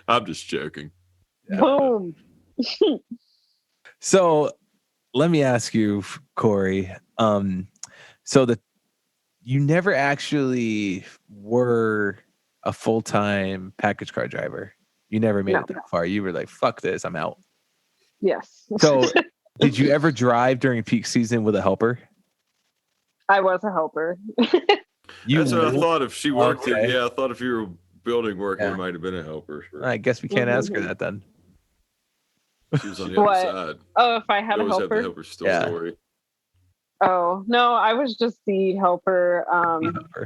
I'm just joking. Boom. So let me ask you, Kori. So you never actually were a full-time package car driver. You never made it that far. You were like, fuck this, I'm out. Yes. So did you ever drive during peak season with a helper? I was a helper. That's what I thought if she worked it. Yeah, I thought if you were building work, it might have been a helper. I guess we can't ask her that then. She was on the other side. Oh, if I had a helper? Have the helper story. Oh, no, I was just the helper.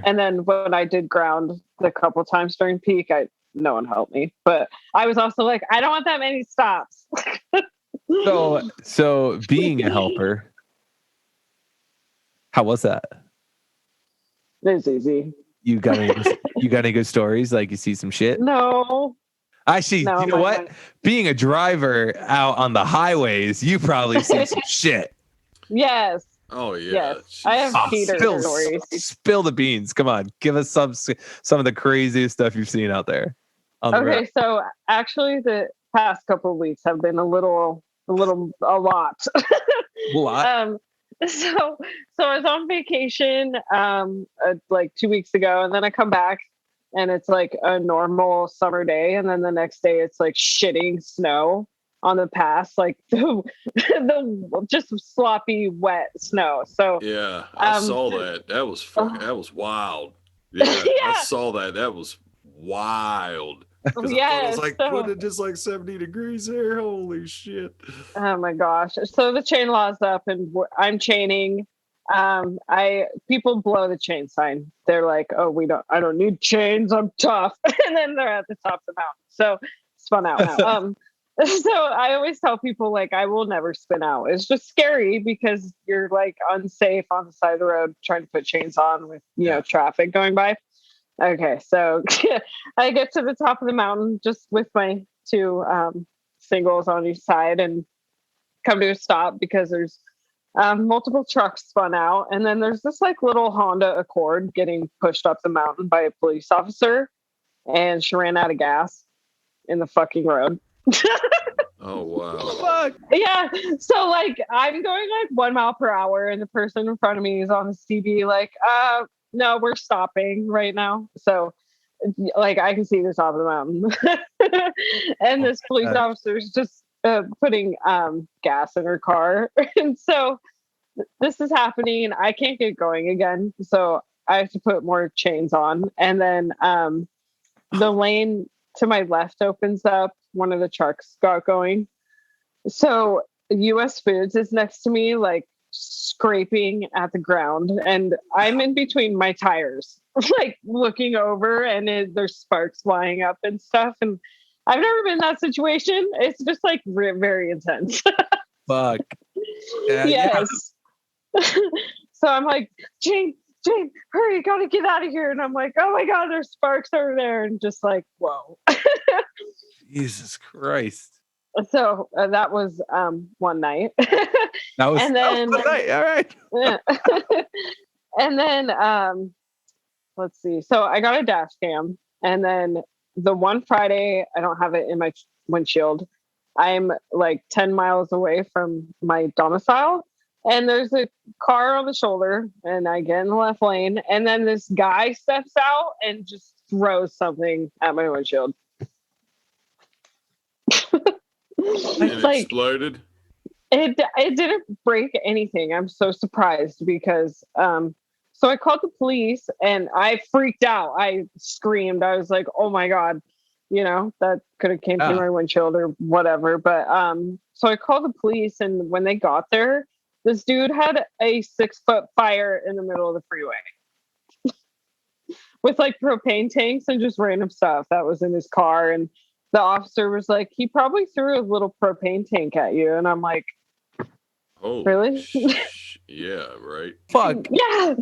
And then when I did ground the couple times during peak, no one helped me. But I was also like, I don't want that many stops. So being a helper, how was that? It's easy. You got any good stories? Like you see some shit? No. Actually, you know what? Being a driver out on the highways, you probably see some shit. Yes. Oh yeah. Yes. I have Peter stories. Spill the beans. Come on, give us some of the craziest stuff you've seen out there. Okay, so actually, the past couple of weeks have been a lot. What? So I was on vacation like 2 weeks ago, and then I come back and it's like a normal summer day, and then the next day it's like shitting snow on the pass, like the just sloppy wet snow. So yeah, I saw that. That was wild. Yeah, I saw that. That was wild. Because I thought it was Yes. like, So, what, it just like 70 degrees there? Holy shit. oh my gosh. So the chain law's up and I'm chaining. People blow the chain sign. They're like, oh, I don't need chains. I'm tough. And then they're at the top of the mountain. So spun out. So I always tell people like, I will never spin out. It's just scary because you're like unsafe on the side of the road trying to put chains on with, traffic going by. Okay. So I get to the top of the mountain just with my two, singles on each side and come to a stop because there's multiple trucks spun out. And then there's this like little Honda Accord getting pushed up the mountain by a police officer. And she ran out of gas in the fucking road. Oh, wow. Fuck. Yeah. So like I'm going like 1 mile per hour and the person in front of me is on the CB like, no, we're stopping right now. So like I can see the top of the mountain. And this police officer is just putting gas in her car. And so this is happening. I can't get going again. So I have to put more chains on. And then the lane to my left opens up. One of the trucks got going. So US Foods is next to me, like scraping at the ground. And I'm in between my tires, like looking over and there's sparks flying up and stuff. And I've never been in that situation. It's just like very intense. Fuck. Yes. So I'm like, Jane, hurry, gotta get out of here. And I'm like, oh my God, there's sparks over there. And just like, whoa. Jesus Christ. So that was one night. That was and then one night. All right. And then let's see. So I got a dash cam, and then the one Friday I don't have it in my windshield. I'm like 10 miles away from my domicile, and there's a car on the shoulder, and I get in the left lane, and then this guy steps out and just throws something at my windshield. And like, exploded. It didn't break anything. I'm so surprised because so I called the police and I freaked out. I screamed. I was like, "Oh my God." That could have came through my windshield or whatever. But so I called the police, and when they got there, this dude had a 6-foot fire in the middle of the freeway with like propane tanks and just random stuff that was in his car. And the officer was like, he probably threw a little propane tank at you. And I'm like, oh, really? Yeah, right. Fuck. Yeah.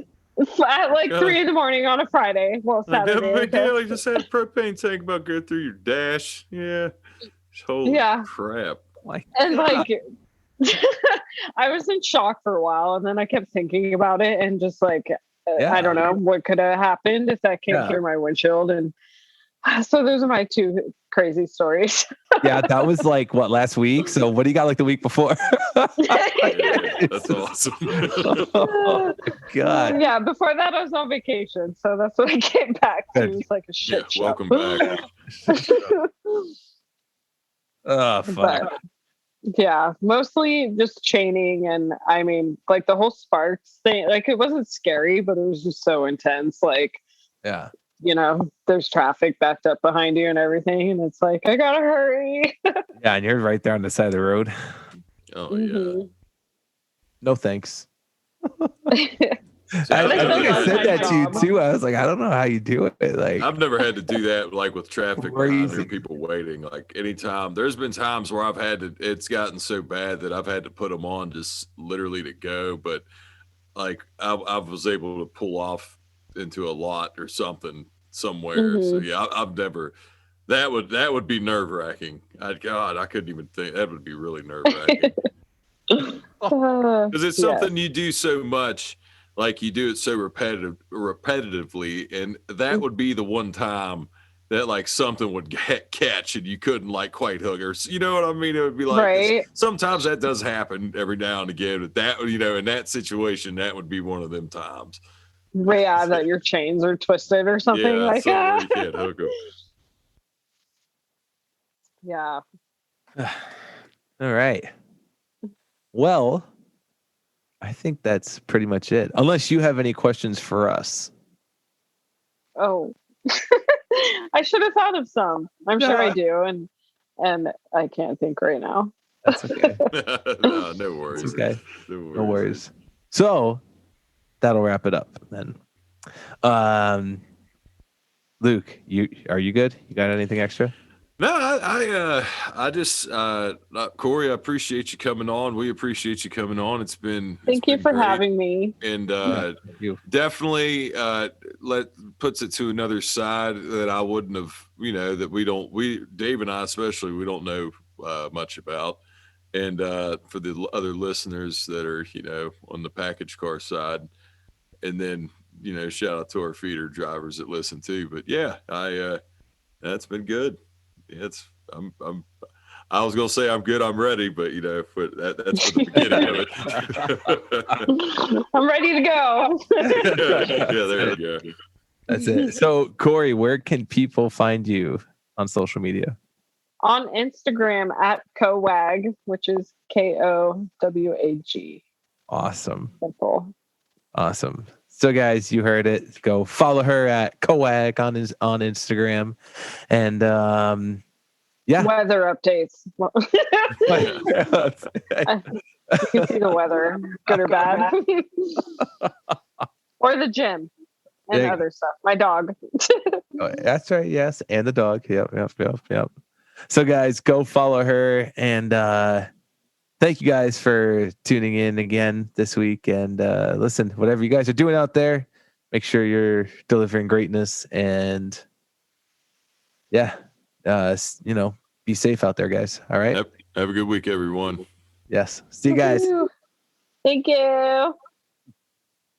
At like 3 a.m. on a Friday. Well, Saturday. Like just had a propane tank about go through your dash. Yeah. Holy crap. And like, I was in shock for a while, and then I kept thinking about it, and just like, I don't know what could have happened if that came through my windshield. And so those are my two crazy stories. Yeah, that was like what, last week? So what do you got like the week before? Yeah, that's awesome. Oh, God. Yeah, before that I was on vacation, so that's what I came back to. It was like a shit show. Welcome back. Oh, fuck. But, yeah, mostly just chaining, and I mean, like the whole sparks thing, like it wasn't scary, but it was just so intense. Like, yeah. There's traffic backed up behind you and everything. And it's like, I gotta hurry. Yeah. And you're right there on the side of the road. Oh, yeah. No, thanks. I I think I said that to you too. I was like, I don't know how you do it. Like, I've never had to do that, like with traffic behind crazy. people waiting. Like anytime, there's been times where I've had to, it's gotten so bad that I've had to put them on just literally to go. But like I was able to pull off into a lot or something somewhere. So yeah, I've never. That would be nerve wracking. I couldn't even think. That would be really nerve wracking. Because it's something you do so much, like you do it so repetitively, and that would be the one time that like something would catch and you couldn't like quite hook her. You know what I mean? It would be like, right. Sometimes that does happen every now and again, but that, in that situation, that would be one of them times. Yeah, that your chains are twisted or something like that. You can't hook them. Yeah. all right. Well, I think that's pretty much it. Unless you have any questions for us. Oh. I should have thought of some. I'm No, sure I do, and I can't think right now. That's okay. No worries. It's okay. No No worries. So that'll wrap it up then. Luke, are you good? You got anything extra? No, I just Kori, I appreciate you coming on. We appreciate you coming on. Thank you been for great. having me. And Thank you. definitely puts it to another side that I wouldn't have, that Dave and I especially, we don't know much about. And for the other listeners that are, on the package car side, and then, shout out to our feeder drivers that listen too. But yeah, that's been good. Yeah, I was gonna say I'm good, I'm ready, but that's for the beginning of it. I'm ready to go. yeah, there you go. That's it. So Kori, where can people find you on social media? On Instagram at Kowag, which is KOWAG. Awesome. Simple. Awesome. So guys, you heard it. Go follow her at Kowag on Instagram. And yeah. Weather updates. You can see the weather, good or bad. Or the gym and other stuff. My dog. That's right, yes. And the dog. Yep. So guys, go follow her, and thank you guys for tuning in again this week. And listen, whatever you guys are doing out there, make sure you're delivering greatness. And yeah, be safe out there, guys. All right. Have a good week, everyone. Yes. See you guys. Thank you.